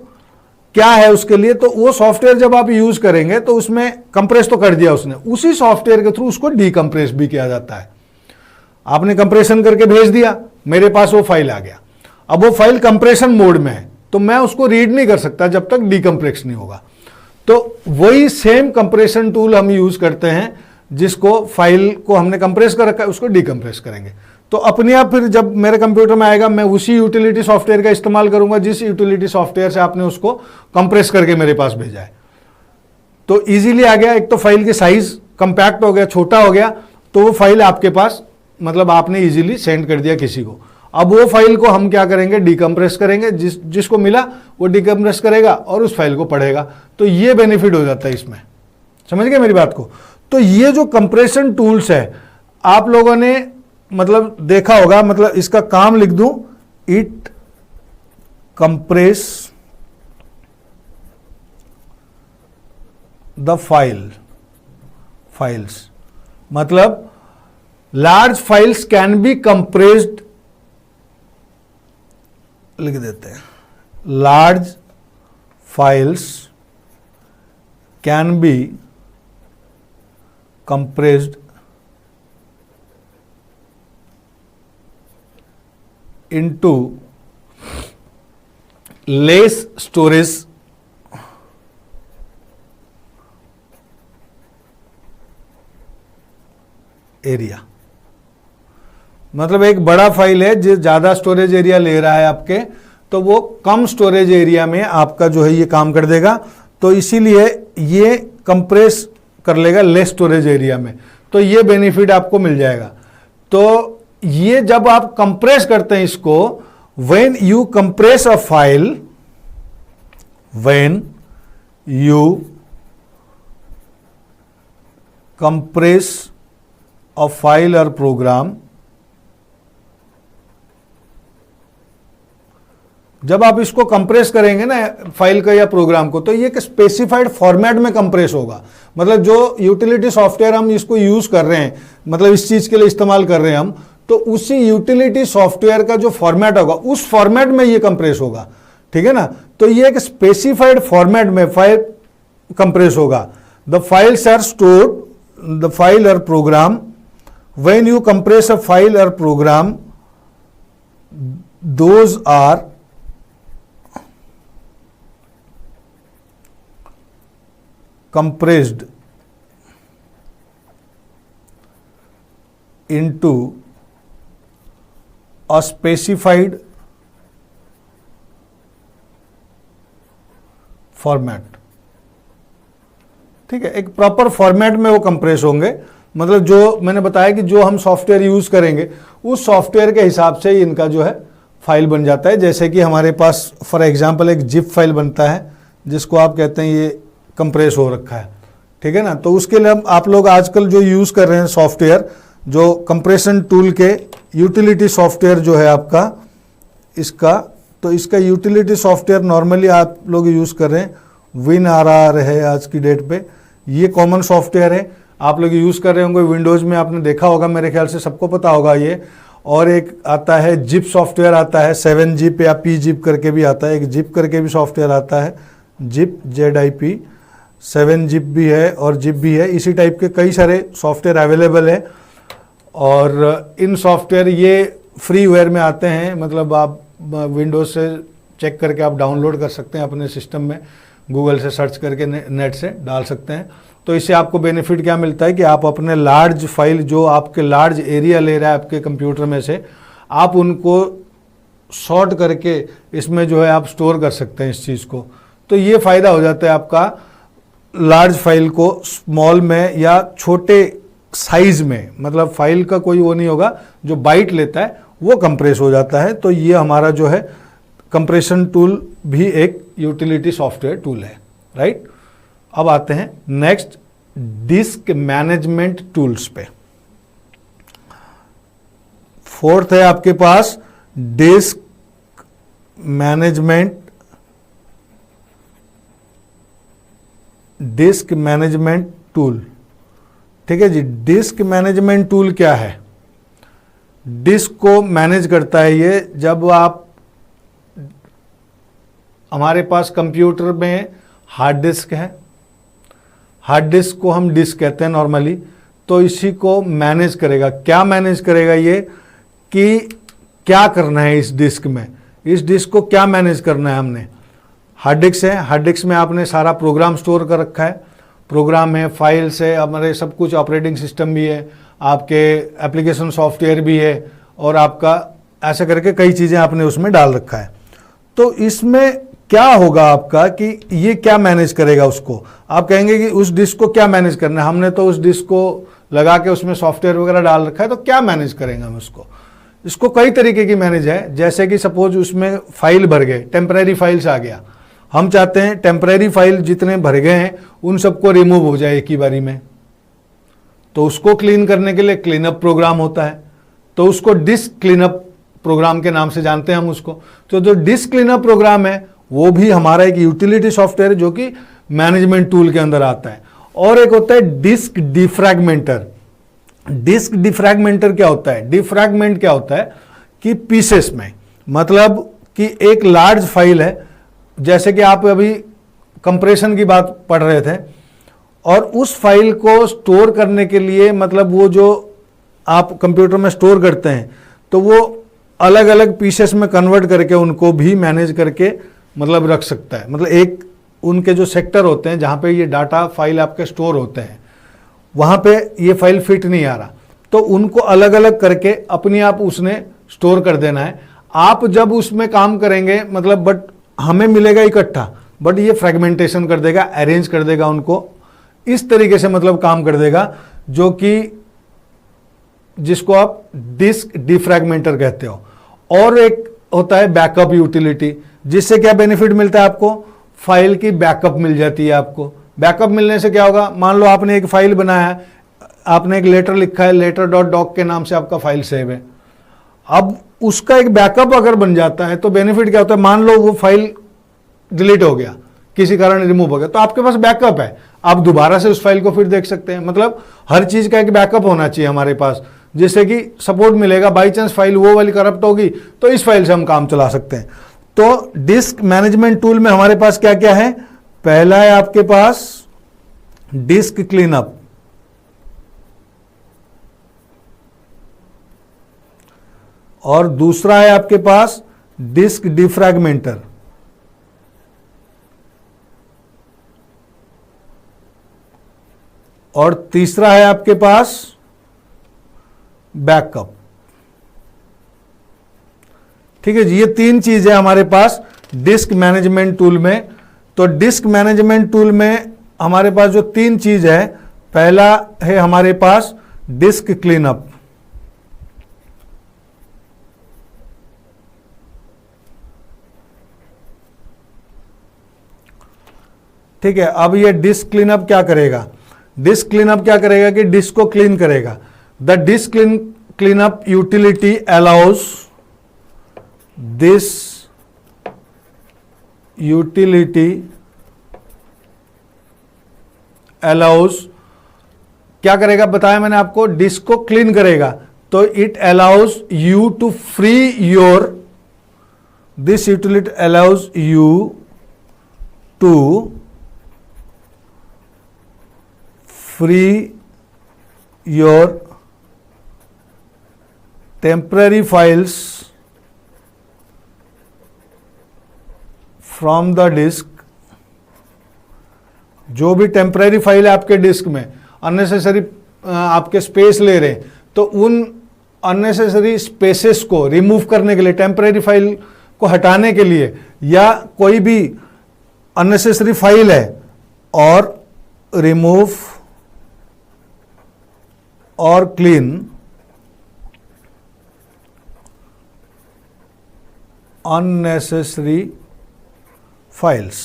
क्या है उसके लिए, तो वो सॉफ्टवेयर जब आप यूज करेंगे तो उसमें कंप्रेस तो कर दिया उसने, उसी सॉफ्टवेयर के थ्रू उसको डीकंप्रेस भी किया जाता है। आपने कंप्रेशन करके भेज दिया, मेरे पास वो फाइल आ गया, अब वो फाइल कंप्रेशन मोड में है, तो मैं उसको रीड नहीं कर सकता जब तक डीकंप्रेस नहीं होगा। तो वही सेम कंप्रेशन टूल हम यूज करते हैं, जिसको फाइल को हमने कंप्रेस कर रखा है उसको डीकंप्रेस करेंगे। तो अपने आप फिर जब मेरे कंप्यूटर में आएगा, मैं उसी यूटिलिटी सॉफ्टवेयर का इस्तेमाल करूंगा जिस यूटिलिटी सॉफ्टवेयर से आपने उसको कंप्रेस करके मेरे पास भेजा है। तो इजीली आ गया, एक तो फाइल की साइज कंपैक्ट हो गया, छोटा हो गया, तो वो फाइल आपके पास, मतलब आपने इजीली सेंड कर दिया किसी को। अब वो फाइल को हम क्या करेंगे, डीकंप्रेस करेंगे, जिसको मिला वो डीकंप्रेस करेगा और उस फाइल को पढ़ेगा। तो ये बेनिफिट हो जाता है इसमें, समझ गए मेरी बात को। तो ये जो कंप्रेशन टूल्स है, आप लोगों ने मतलब देखा होगा, मतलब इसका काम लिख दूं, इट कंप्रेस द फाइल्स, मतलब large files can be compressed, लिख देते हैं, large files can be compressed into less storage area. मतलब एक बड़ा फाइल है जो ज्यादा स्टोरेज एरिया ले रहा है आपके, तो वो कम स्टोरेज एरिया में आपका जो है ये काम कर देगा, तो इसीलिए ये कंप्रेस कर लेगा लेस स्टोरेज एरिया में, तो ये बेनिफिट आपको मिल जाएगा। तो ये जब आप कंप्रेस करते हैं इसको, when you compress a file, when you compress a file or programme, जब आप इसको कंप्रेस करेंगे ना फाइल का या प्रोग्राम को, तो ये एक स्पेसिफाइड फॉर्मेट में कंप्रेस होगा। मतलब जो यूटिलिटी सॉफ्टवेयर हम इसको यूज कर रहे हैं, मतलब इस चीज के लिए इस्तेमाल कर रहे हैं हम, तो उसी यूटिलिटी सॉफ्टवेयर का जो फॉर्मेट होगा उस फॉर्मेट में ये कंप्रेस होगा, ठीक है ना। तो ये एक स्पेसिफाइड फॉर्मेट में फाइल कंप्रेस होगा। The files are stored, the file or program, when you compress a file or program, those are compressed into a specified format, ठीक है। एक प्रॉपर फॉर्मेट में वो कंप्रेस होंगे। मतलब जो मैंने बताया कि जो हम सॉफ्टवेयर यूज करेंगे उस सॉफ्टवेयर के हिसाब से इनका जो है फाइल बन जाता है। जैसे कि हमारे पास फॉर एग्जांपल एक जिप फाइल बनता है जिसको आप कहते हैं ये कंप्रेस हो रखा है, ठीक है ना। तो उसके लिए आप लोग आजकल जो यूज कर रहे हैं सॉफ्टवेयर, जो कंप्रेशन टूल के यूटिलिटी सॉफ्टवेयर जो है आपका इसका, तो इसका यूटिलिटी सॉफ्टवेयर नॉर्मली आप लोग यूज कर रहे हैं WinRR है आज की डेट पे। ये कॉमन सॉफ्टवेयर है, आप लोग यूज कर रहे होंगे। विंडोज में आपने देखा होगा, मेरे ख्याल से सबको पता होगा ये। और एक आता है जिप सॉफ्टवेयर आता है, 7zip या pzip करके भी आता है, एक जिप करके भी सॉफ्टवेयर आता है, जिप ZIP, 7zip भी है और जिप भी है। इसी टाइप के कई सारे सॉफ्टवेयर अवेलेबल है और इन सॉफ्टवेयर ये फ्रीवेयर में आते हैं। मतलब आप विंडोज से चेक करके आप डाउनलोड कर सकते हैं अपने सिस्टम में, गूगल से सर्च करके नेट से डाल सकते हैं। तो इससे आपको बेनिफिट क्या मिलता है कि आप अपने लार्ज फाइल जो आपके लार्ज एरिया ले रहा है आपके कंप्यूटर में से, आप उनको शॉर्ट करके इसमें जो है आप स्टोर कर सकते हैं इस चीज़ को। तो ये फ़ायदा हो जाता है आपका लार्ज फाइल को स्मॉल में या छोटे साइज में, मतलब फाइल का कोई वो नहीं होगा, जो बाइट लेता है वो कंप्रेस हो जाता है। तो ये हमारा जो है कंप्रेशन टूल भी एक यूटिलिटी सॉफ्टवेयर टूल है, राइट। अब आते हैं नेक्स्ट डिस्क मैनेजमेंट टूल्स पे। फोर्थ है आपके पास डिस्क मैनेजमेंट टूल, ठीक है जी। डिस्क मैनेजमेंट टूल क्या है? डिस्क को मैनेज करता है ये। जब आप हमारे पास कंप्यूटर में हार्ड डिस्क है, हार्ड डिस्क को हम डिस्क कहते हैं नॉर्मली, तो इसी को मैनेज करेगा। क्या मैनेज करेगा ये कि क्या करना है इस डिस्क में, इस डिस्क को क्या मैनेज करना है हमने। हार्ड डिस्क है, हार्ड डिस्क में आपने सारा प्रोग्राम स्टोर कर रखा है, प्रोग्राम है, फाइल्स है, हमारे सब कुछ, ऑपरेटिंग सिस्टम भी है, आपके एप्लीकेशन सॉफ्टवेयर भी है, और आपका ऐसे करके कई चीज़ें आपने उसमें डाल रखा है। तो इसमें क्या होगा आपका कि ये क्या मैनेज करेगा उसको। आप कहेंगे कि उस डिस्क को क्या मैनेज करना है, हमने तो उस डिस्क को लगा के उसमें सॉफ्टवेयर वगैरह डाल रखा है, तो क्या मैनेज करेंगे हम उसको। इसको कई तरीके की मैनेज है। जैसे कि सपोज उसमें फाइल भर गए, टेम्परेरी फाइल्स आ गया, हम चाहते हैं टेम्परेरी फाइल जितने भर गए हैं उन सबको रिमूव हो जाए एक ही बारी में, तो उसको क्लीन करने के लिए क्लीनअप प्रोग्राम होता है, तो उसको डिस्क क्लीनअप प्रोग्राम के नाम से जानते हैं हम उसको। तो जो डिस्क क्लीनअप प्रोग्राम है वो भी हमारा एक यूटिलिटी सॉफ्टवेयर है जो कि मैनेजमेंट टूल के अंदर आता है। और एक होता है डिस्क डिफ्रैगमेंटर। डिस्क डिफ्रैगमेंटर क्या होता है? डिफ्रैगमेंट क्या होता है कि पीसेस में, मतलब कि एक लार्ज फाइल है, जैसे कि आप अभी कंप्रेशन की बात पढ़ रहे थे, और उस फाइल को स्टोर करने के लिए, मतलब वो जो आप कंप्यूटर में स्टोर करते हैं, तो वो अलग अलग पीसेस में कन्वर्ट करके उनको भी मैनेज करके मतलब रख सकता है। मतलब एक उनके जो सेक्टर होते हैं जहाँ पे ये डाटा फाइल आपके स्टोर होते हैं, वहाँ पे ये फाइल फिट नहीं आ रहा, तो उनको अलग अलग करके अपने आप उसने स्टोर कर देना है। आप जब उसमें काम करेंगे मतलब बट हमें मिलेगा इकट्ठा, बट ये फ्रेगमेंटेशन कर देगा, अरेंज कर देगा उनको इस तरीके से, मतलब काम कर देगा, जो कि जिसको आप डिस्क डिफ्रैगमेंटर कहते हो। और एक होता है बैकअप यूटिलिटी, जिससे क्या बेनिफिट मिलता है आपको, फाइल की बैकअप मिल जाती है आपको। बैकअप मिलने से क्या होगा, मान लो आपने एक फाइल बनाया है, आपने एक लेटर लिखा है, letter.doc के नाम से आपका फाइल सेव है। अब उसका एक बैकअप अगर बन जाता है तो बेनिफिट क्या होता है, मान लो वो फाइल डिलीट हो गया, किसी कारण रिमूव हो गया, तो आपके पास बैकअप है, आप दोबारा से उस फाइल को फिर देख सकते हैं। मतलब हर चीज का एक बैकअप होना चाहिए हमारे पास, जिससे कि सपोर्ट मिलेगा। बाई चांस फाइल वो वाली करप्ट होगी तो इस फाइल से हम काम चला सकते हैं। तो डिस्क मैनेजमेंट टूल में हमारे पास क्या क्या है, पहला है आपके पास डिस्क क्लीनअप, और दूसरा है आपके पास डिस्क डिफ्रैगमेंटर, और तीसरा है आपके पास बैकअप। ठीक है जी, ये तीन चीज है हमारे पास डिस्क मैनेजमेंट टूल में। तो डिस्क मैनेजमेंट टूल में हमारे पास जो तीन चीज है, पहला है हमारे पास डिस्क क्लीनअप, ठीक है। अब ये डिस्क क्लीनअप क्या करेगा, डिस्क क्लीनअप क्या करेगा कि डिस्क को क्लीन करेगा। The disc cleanup utility allows, this utility allows क्या करेगा, बताया मैंने आपको, डिस्क को क्लीन करेगा। तो it allows you to free your, this utility allows you to free your temporary files from the disk। जो भी टेम्पररी फाइल है आपके डिस्क में, अननेसेसरी आपके स्पेस ले रहे हैं, तो उन अननेसेसरी स्पेसेस को रिमूव करने के लिए, टेम्पररी फाइल को हटाने के लिए, या कोई भी अननेसेसरी फाइल है और रिमूव और क्लीन अननेसेसरी फाइल्स।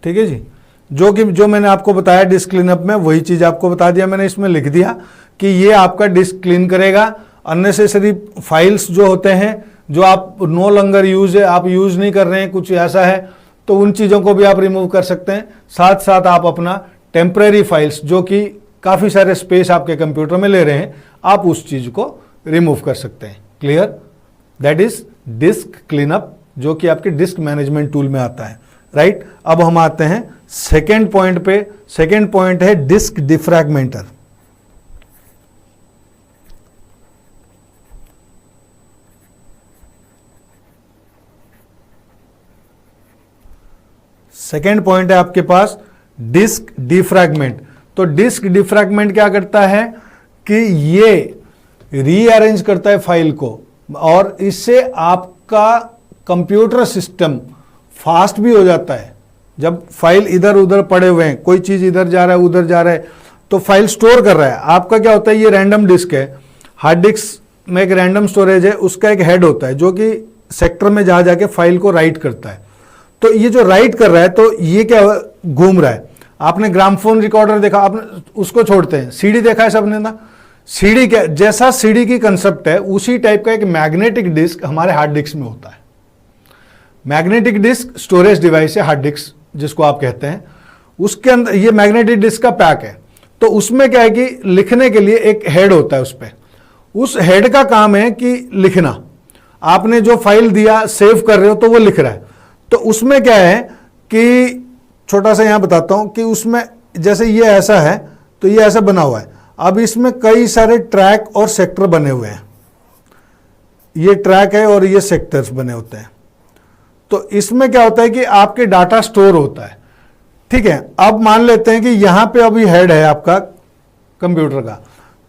ठीक है जी, जो मैंने आपको बताया डिस्क क्लीनअप में, वही चीज आपको बता दिया मैंने, इसमें लिख दिया कि ये आपका डिस्क क्लीन करेगा। अननेसेसरी फाइल्स जो होते हैं, जो आप नो लॉन्गर यूज है, आप यूज नहीं कर रहे हैं, कुछ ऐसा है, तो उन चीजों को भी आप रिमूव कर सकते हैं। साथ साथ आप अपना टेम्परेरी फाइल्स, जो कि काफ़ी सारे स्पेस आपके कंप्यूटर में ले रहे हैं, आप उस चीज़ को रिमूव कर सकते हैं। Clear, that is disc cleanup, जो कि आपके डिस्क मैनेजमेंट टूल में आता है। राइट, अब हम आते हैं सेकेंड पॉइंट पे। सेकेंड पॉइंट है डिस्क डिफ्रैगमेंटर। सेकेंड पॉइंट है आपके पास डिस्क डिफ्रैगमेंट। तो डिस्क डिफ्रैगमेंट क्या करता है कि ये रीअरेंज करता है फाइल को, और इससे आपका कंप्यूटर सिस्टम फास्ट भी हो जाता है। जब फाइल इधर उधर पड़े हुए हैं, कोई चीज इधर जा रहा है उधर जा रहा है, तो फाइल स्टोर कर रहा है। आपका क्या होता है, ये रैंडम डिस्क है, हार्ड डिस्क में एक रैंडम स्टोरेज है, उसका एक हेड होता है जो कि सेक्टर में जा जाके फाइल को राइट करता है। तो ये जो राइट कर रहा है, तो ये क्या घूम रहा है। आपने ग्रामोफोन रिकॉर्डर देखा, आपने उसको छोड़ते हैं, सीडी देखा है सबने ना, सीडी क्या, जैसा सीडी की कंसेप्ट है उसी टाइप का एक मैग्नेटिक डिस्क हमारे हार्ड डिस्क में होता है। मैग्नेटिक डिस्क स्टोरेज डिवाइस है, हार्ड डिस्क जिसको आप कहते हैं, उसके अंदर ये मैग्नेटिक डिस्क का पैक है। तो उसमें क्या है कि लिखने के लिए एक हेड होता है, उस हेड का काम है कि लिखना। आपने जो फाइल दिया सेव कर रहे हो तो वो लिख रहा है। तो उसमें क्या है कि छोटा सा यहां बताता हूं कि उसमें जैसे ये ऐसा है, तो ये ऐसा बना हुआ है। अब इसमें कई सारे ट्रैक और सेक्टर बने हुए हैं। ये ट्रैक है और ये सेक्टर्स बने होते हैं। तो इसमें क्या होता है कि आपके डाटा स्टोर होता है, ठीक है। अब मान लेते हैं कि यहां पे अभी हेड है आपका कंप्यूटर का,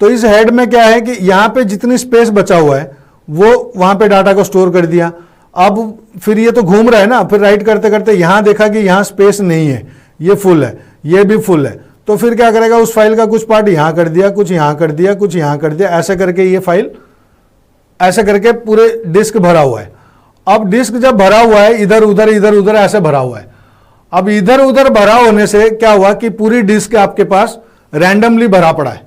तो इस हेड में क्या है कि यहां पे जितनी स्पेस बचा हुआ है वो वहां पे डाटा को स्टोर कर दिया। अब फिर ये तो घूम रहा है ना, फिर राइट करते करते यहां देखा कि यहां स्पेस नहीं है, ये फुल है, ये भी फुल है, तो फिर क्या करेगा, उस फाइल का कुछ पार्ट यहां कर दिया, कुछ यहां कर दिया, कुछ यहां कर दिया, ऐसे करके ये फाइल ऐसे करके पूरे डिस्क भरा हुआ है। अब डिस्क जब भरा हुआ है, इधर उधर ऐसे भरा हुआ है। अब इधर उधर भरा होने से क्या हुआ कि पूरी डिस्क आपके पास रैंडमली भरा पड़ा है।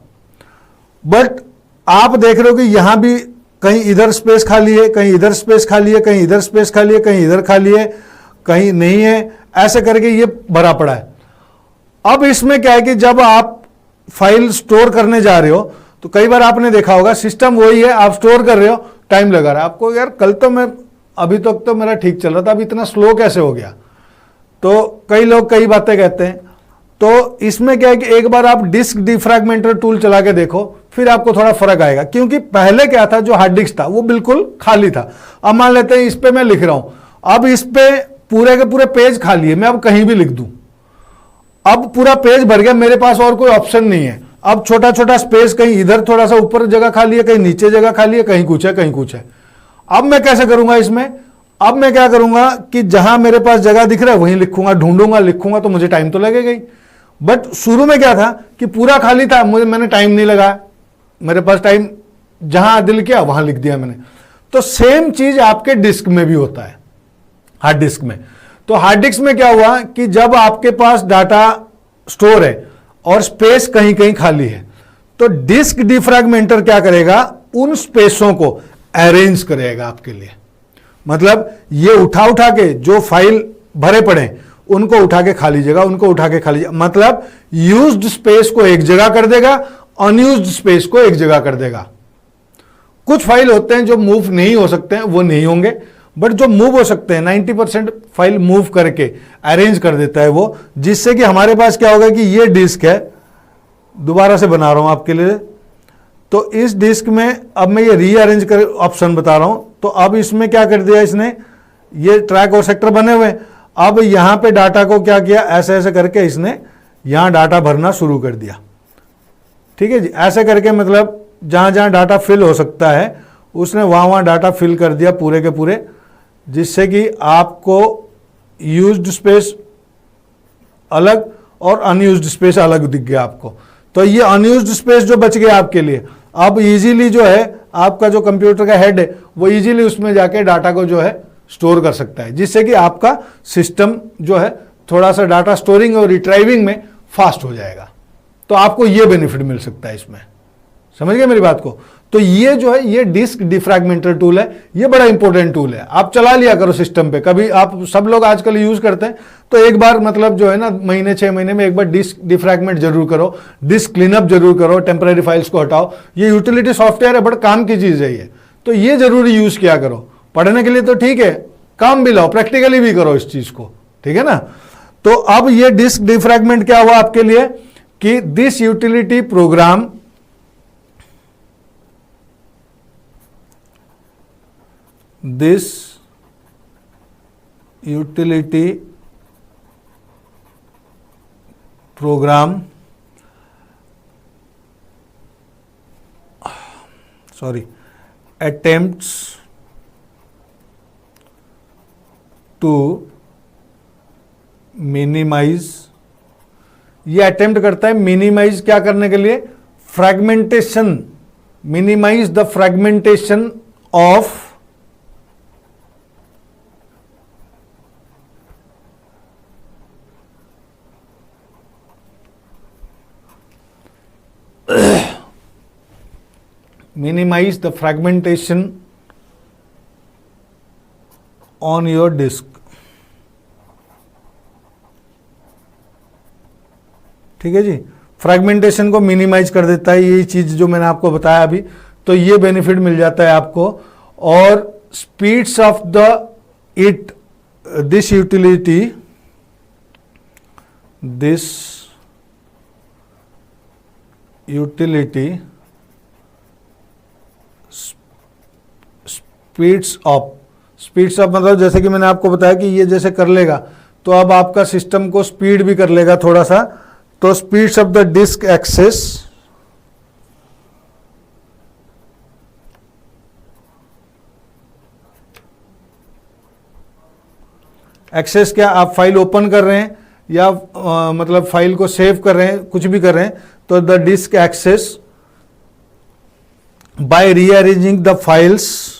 बट आप देख रहे हो कि यहां भी कहीं इधर स्पेस खाली है, कहीं इधर स्पेस खाली है, कहीं इधर स्पेस खाली है, कहीं इधर खाली है, कहीं नहीं है, ऐसे करके ये भरा पड़ा है। अब इसमें क्या है कि जब आप फाइल स्टोर करने जा रहे हो तो कई बार आपने देखा होगा सिस्टम वही है, आप स्टोर कर रहे हो, टाइम लगा रहा है आपको, यार कल तो मैं अभी तक तो मेरा ठीक चल रहा था, अब इतना स्लो कैसे हो गया। तो कई लोग कई बातें कहते हैं। तो इसमें क्या है कि एक बार आप डिस्क डिफ्रैगमेंटर टूल चला के देखो, फिर आपको थोड़ा फर्क आएगा। क्योंकि पहले क्या था, जो हार्ड डिस्क था वो बिल्कुल खाली था। अब मान लेते हैं इस पे मैं लिख रहा हूं, अब इस पे पूरे के पूरे पेज खाली है, मैं अब कहीं भी लिख दूं, अब पूरा पेज भर गया, मेरे पास और कोई ऑप्शन नहीं है। अब छोटा छोटा स्पेस, कहीं इधर थोड़ा सा ऊपर जगह खाली है, कहीं नीचे जगह खाली है, कहीं कुछ है, कहीं कुछ है। अब मैं कैसे करूंगा इसमें, अब मैं क्या करूंगा कि जहां मेरे पास जगह दिख रहा है वहीं लिखूंगा, ढूंढूंगा, लिखूंगा, तो मुझे टाइम तो लगेगा ही। बट शुरू में क्या था कि पूरा खाली था, मैंने टाइम नहीं लगाया, मेरे पास टाइम जहां दिल किया वहां लिख दिया मैंने। तो सेम चीज आपके डिस्क में भी होता है, हार्ड डिस्क में। तो हार्ड डिस्क में क्या हुआ कि जब आपके पास डाटा स्टोर है और स्पेस कहीं कहीं खाली है, तो डिस्क डिफ्रैगमेंटर क्या करेगा, उन स्पेसों को अरेंज करेगा आपके लिए। मतलब ये उठा उठा के जो फाइल भरे पड़े उनको उठा के खाली जगह, उनको उठा के खाली जगह, मतलब यूज्ड स्पेस को एक जगह कर देगा, अनयूज्ड स्पेस को एक जगह कर देगा। कुछ फाइल होते हैं जो मूव नहीं हो सकते हैं, वो नहीं होंगे, बट जो मूव हो सकते हैं 90% फाइल मूव करके अरेंज कर देता है वो, जिससे कि हमारे पास क्या होगा कि ये डिस्क है, दोबारा से बना रहा हूं आपके लिए। तो इस डिस्क में अब मैं ये रीअरेंज कर ऑप्शन बता रहा हूं। तो अब इसमें क्या कर दिया इसने, ये ट्रैक और सेक्टर बने हुए, अब यहां पे डाटा को क्या किया, ऐसे ऐसे करके इसने यहां डाटा भरना शुरू कर दिया। ठीक है जी, ऐसे करके मतलब जहां जहां डाटा फिल हो सकता है उसने वहां वहां डाटा फिल कर दिया पूरे के पूरे, जिससे कि आपको यूज्ड स्पेस अलग और अनयूज्ड स्पेस अलग दिख गया आपको। तो ये अनयूज्ड स्पेस जो बच गया आपके लिए, अब इजीली जो है आपका जो कंप्यूटर का हेड है वो इजीली उसमें जाके डाटा को जो है स्टोर कर सकता है, जिससे कि आपका सिस्टम जो है थोड़ा सा डाटा स्टोरिंग और रिट्राइविंग में फास्ट हो जाएगा। तो आपको ये बेनिफिट मिल सकता है इसमें, समझ गए मेरी बात को। तो ये जो है ये डिस्क डिफ्रैगमेंटर टूल है, ये बड़ा इंपॉर्टेंट टूल है, आप चला लिया करो सिस्टम पे। कभी आप सब लोग आजकल यूज करते हैं, तो एक बार मतलब जो है ना महीने 6 महीने में एक बार डिस्क डिफ्रैगमेंट जरूर करो, डिस्क क्लीनअप जरूर करो, टेम्पररी फाइल्स को हटाओ। ये यूटिलिटी सॉफ्टवेयर है, बड़ा काम की चीज है ये, तो ये जरूर यूज किया करो। पढ़ने के लिए तो ठीक है, काम भी लाओ, प्रैक्टिकली भी करो इस चीज को, ठीक है ना। तो अब ये डिस्क डिफ्रैगमेंट क्या हुआ आपके लिए कि this utility program this utility program attempts to minimize, ये अटेम्प्ट करता है मिनिमाइज क्या करने के लिए, fragmentation, minimize the fragmentation of minimize the fragmentation on your disk। ठीक है जी, फ्रैगमेंटेशन को मिनिमाइज कर देता है, यही चीज जो मैंने आपको बताया अभी। तो ये बेनिफिट मिल जाता है आपको। और speeds of the it this utility speeds up, speeds up मतलब जैसे कि मैंने आपको बताया कि ये जैसे कर लेगा तो अब आपका सिस्टम को स्पीड भी कर लेगा थोड़ा सा। तो speeds of the disk access, access क्या, आप फाइल ओपन कर रहे हैं या मतलब फाइल को सेव कर रहे हैं, कुछ भी कर रहे हैं, तो the disk access by rearranging the files,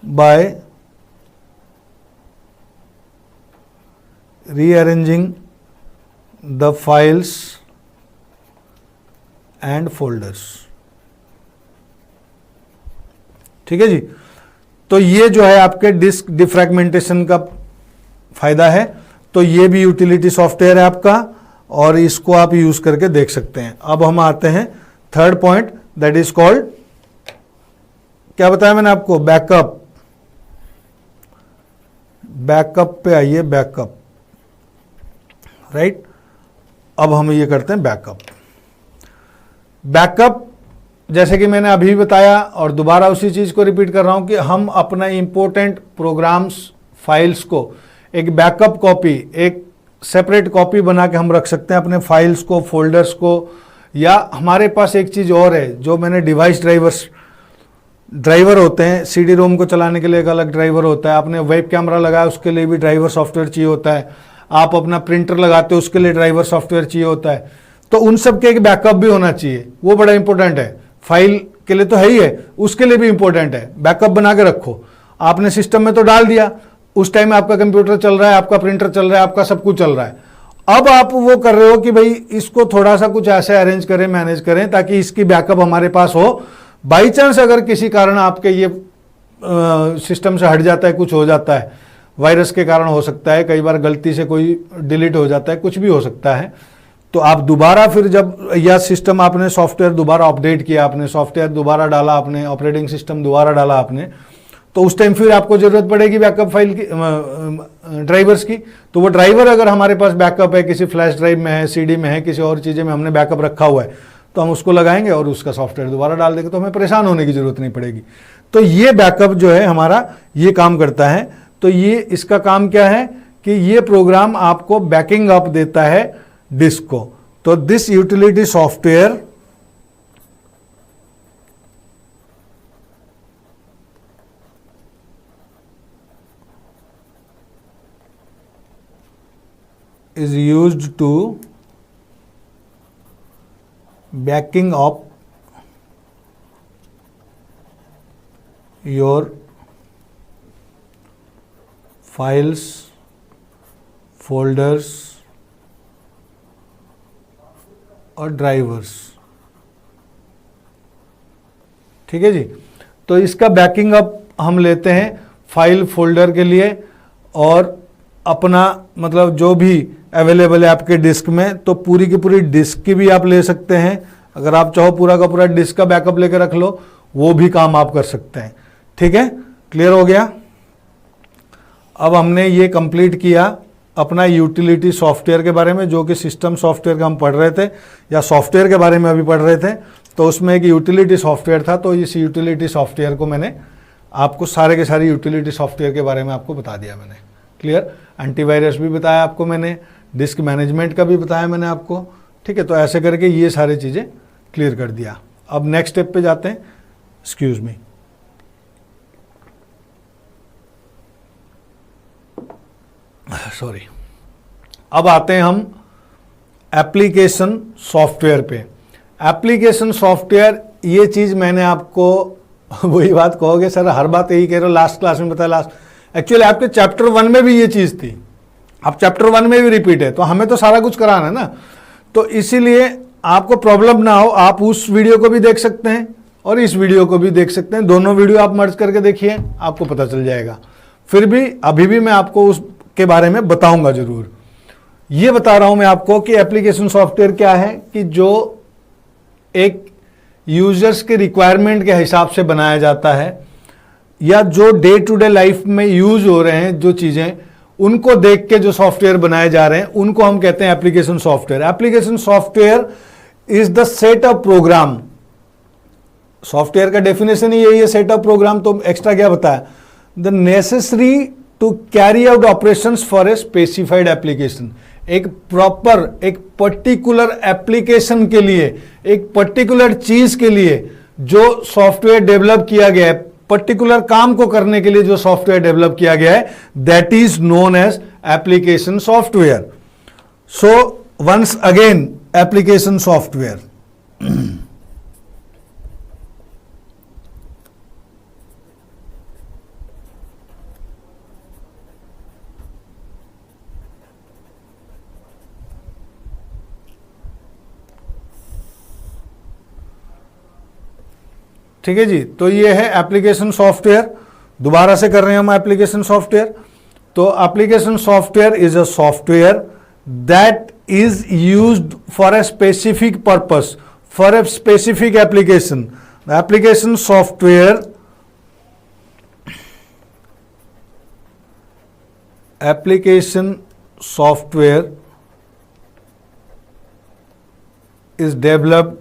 by rearranging the files and folders। ठीक है जी। तो ये जो है आपके डिस्क डिफ्रैगमेंटेशन का फायदा है। तो ये भी यूटिलिटी सॉफ्टवेयर है आपका और इसको आप यूज करके देख सकते हैं। अब हम आते हैं third point, that is called, क्या बताया मैंने आपको, बैकअप। बैकअप पे आइए, बैकअप, राइट। अब हम ये करते हैं बैकअप। बैकअप जैसे कि मैंने अभी बताया और दोबारा उसी चीज को रिपीट कर रहा हूं कि हम अपना इंपॉर्टेंट प्रोग्राम्स फाइल्स को एक बैकअप कॉपी, एक सेपरेट कॉपी बना के हम रख सकते हैं अपने फाइल्स को, फोल्डर्स को। या हमारे पास एक चीज और है जो मैंने डिवाइस ड्राइवर होते हैं, सीडी रोम को चलाने के लिए एक अलग ड्राइवर होता है, आपने वेब कैमरा लगाया उसके लिए भी ड्राइवर सॉफ्टवेयर चाहिए होता है, आप अपना प्रिंटर लगाते हो उसके लिए ड्राइवर सॉफ्टवेयर चाहिए होता है। तो उन सब के एक बैकअप भी होना चाहिए, वो बड़ा इंपॉर्टेंट है। फाइल के लिए तो है ही है, उसके लिए भी इंपॉर्टेंट है। बैकअप बना के रखो, आपने सिस्टम में तो डाल दिया, उस टाइम में आपका कंप्यूटर चल रहा है, आपका प्रिंटर चल रहा है, आपका सब कुछ चल रहा है। अब आप वो कर रहे हो कि भाई इसको थोड़ा सा कुछ ऐसे अरेंज करें, मैनेज करें ताकि इसकी बैकअप हमारे पास हो। बाई चांस अगर किसी कारण आपके ये सिस्टम से हट जाता है, कुछ हो जाता है, वायरस के कारण हो सकता है, कई बार गलती से कोई डिलीट हो जाता है, कुछ भी हो सकता है, तो आप दोबारा फिर जब यह सिस्टम आपने सॉफ्टवेयर दोबारा अपडेट किया, आपने सॉफ्टवेयर दोबारा डाला, आपने ऑपरेटिंग सिस्टम दोबारा डाला आपने, तो उस टाइम फिर आपको जरूरत पड़ेगी बैकअप फाइल की, ड्राइवर्स की। तो वो ड्राइवर अगर हमारे पास बैकअप है, किसी फ्लैश ड्राइव में है, सीडी में है, किसी और चीज़ें में हमने बैकअप रखा हुआ है, तो हम उसको लगाएंगे और उसका सॉफ्टवेयर दोबारा डाल देंगे, तो हमें परेशान होने की जरूरत नहीं पड़ेगी। तो ये बैकअप जो है हमारा ये काम करता है। तो ये इसका काम क्या है कि ये प्रोग्राम आपको बैकिंग अप देता है डिस्क को। तो this utility software is used to backing up your files, folders और ड्राइवर्स। ठीक है जी। तो इसका बैकिंग अप हम लेते हैं फाइल फोल्डर के लिए और अपना मतलब जो भी अवेलेबल है आपके डिस्क में, तो पूरी की पूरी डिस्क की भी आप ले सकते हैं। अगर आप चाहो पूरा का पूरा डिस्क का बैकअप लेकर रख लो, वो भी काम आप कर सकते हैं। ठीक है, क्लियर हो गया। अब हमने ये कंप्लीट किया अपना यूटिलिटी सॉफ्टवेयर के बारे में, जो कि सिस्टम सॉफ्टवेयर का हम पढ़ रहे थे या सॉफ्टवेयर के बारे में अभी पढ़ रहे थे। तो उसमें एक यूटिलिटी सॉफ्टवेयर था, तो इस यूटिलिटी सॉफ्टवेयर को मैंने आपको सारे के सारे यूटिलिटी सॉफ्टवेयर के बारे में आपको बता दिया मैंने। क्लियर, एंटीवायरस भी बताया आपको मैंने, डिस्क मैनेजमेंट का भी बताया मैंने आपको। ठीक है, तो ऐसे करके ये सारी चीज़ें क्लियर कर दिया। अब नेक्स्ट स्टेप पे जाते हैं। Excuse me, sorry. अब आते हैं हम एप्लीकेशन सॉफ्टवेयर पे। एप्लीकेशन सॉफ्टवेयर, ये चीज़ मैंने आपको वही बात कहोगे सर हर बात यही कह रहे हो, लास्ट क्लास में बताया, लास्ट एक्चुअली आपके चैप्टर 1 में भी ये चीज़ थी, अब चैप्टर 1 में भी रिपीट है, तो हमें तो सारा कुछ कराना है ना। तो इसीलिए आपको प्रॉब्लम ना हो, आप उस वीडियो को भी देख सकते हैं और इस वीडियो को भी देख सकते हैं। दोनों वीडियो आप मर्ज करके देखिए, आपको पता चल जाएगा। फिर भी अभी भी मैं आपको उसके बारे में बताऊंगा जरूर। ये बता रहा हूं मैं आपको कि एप्लीकेशन सॉफ्टवेयर क्या है, कि जो एक यूजर्स के रिक्वायरमेंट के हिसाब से बनाया जाता है, या जो डे टू डे लाइफ में यूज हो रहे हैं जो चीजें, उनको देख के जो सॉफ्टवेयर बनाए जा रहे हैं, उनको हम कहते हैं application software. Application software is the set of program software का डेफिनेशन ही यही है, सेट ऑफ प्रोग्राम, तो एक्स्ट्रा क्या बताया, the necessary to carry out operations for a specified application. एक प्रॉपर, एक पर्टिकुलर एप्लीकेशन के लिए, एक पर्टिकुलर चीज के लिए जो सॉफ्टवेयर डेवलप किया गया है, पर्टिकुलर काम को करने के लिए जो सॉफ्टवेयर डेवलप किया गया है, that is known as application software. So once again application software, ठीक है जी। तो ये है एप्लीकेशन सॉफ्टवेयर। दोबारा से कर रहे हैं हम एप्लीकेशन सॉफ्टवेयर। तो application software is a software that is used for a specific purpose, for a specific application. Application software, application software is developed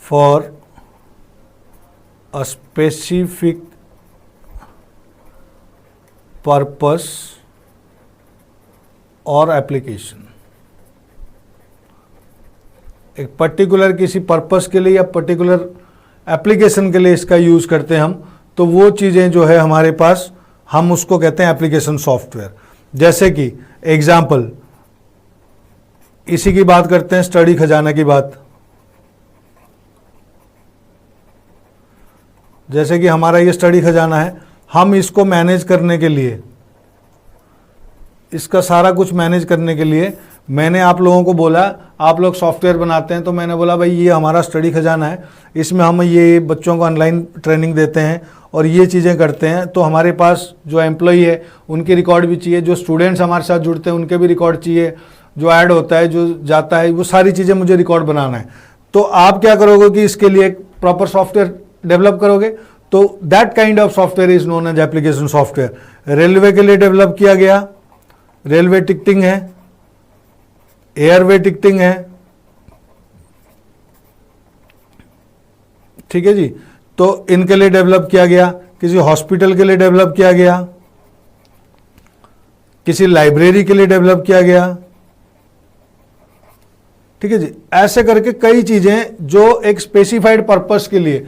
for a specific purpose or application। एक particular किसी purpose के लिए या particular application के लिए इसका use करते हैं हम, तो वो चीजें जो है हमारे पास, हम उसको कहते हैं एप्लीकेशन सॉफ्टवेयर। जैसे कि एग्जाम्पल, इसी की बात करते हैं, स्टडी खजाना की बात। जैसे कि हमारा ये स्टडी खजाना है, हम इसको मैनेज करने के लिए, इसका सारा कुछ मैनेज करने के लिए मैंने आप लोगों को बोला, आप लोग सॉफ्टवेयर बनाते हैं, तो मैंने बोला भाई ये हमारा स्टडी खजाना है, इसमें हम ये बच्चों को ऑनलाइन ट्रेनिंग देते हैं और ये चीज़ें करते हैं। तो हमारे पास जो एम्प्लॉई है उनके रिकॉर्ड भी चाहिए, जो स्टूडेंट्स हमारे साथ जुड़ते हैं उनके भी रिकॉर्ड चाहिए, जो ऐड होता है, जो जाता है, वो सारी चीज़ें मुझे रिकॉर्ड बनाना है। तो आप क्या करोगे कि इसके लिए एक प्रॉपर सॉफ्टवेयर डेवलप करोगे, तो that kind of software is known as application software. Railway के लिए डेवलप किया गया, रेलवे टिकटिंग है, एयरवे टिकटिंग है, ठीक है जी। तो इनके लिए डेवलप किया गया, किसी हॉस्पिटल के लिए डेवलप किया गया, किसी लाइब्रेरी के लिए डेवलप किया गया, ठीक है जी। ऐसे करके कई चीजें जो एक स्पेसिफाइड पर्पस के लिए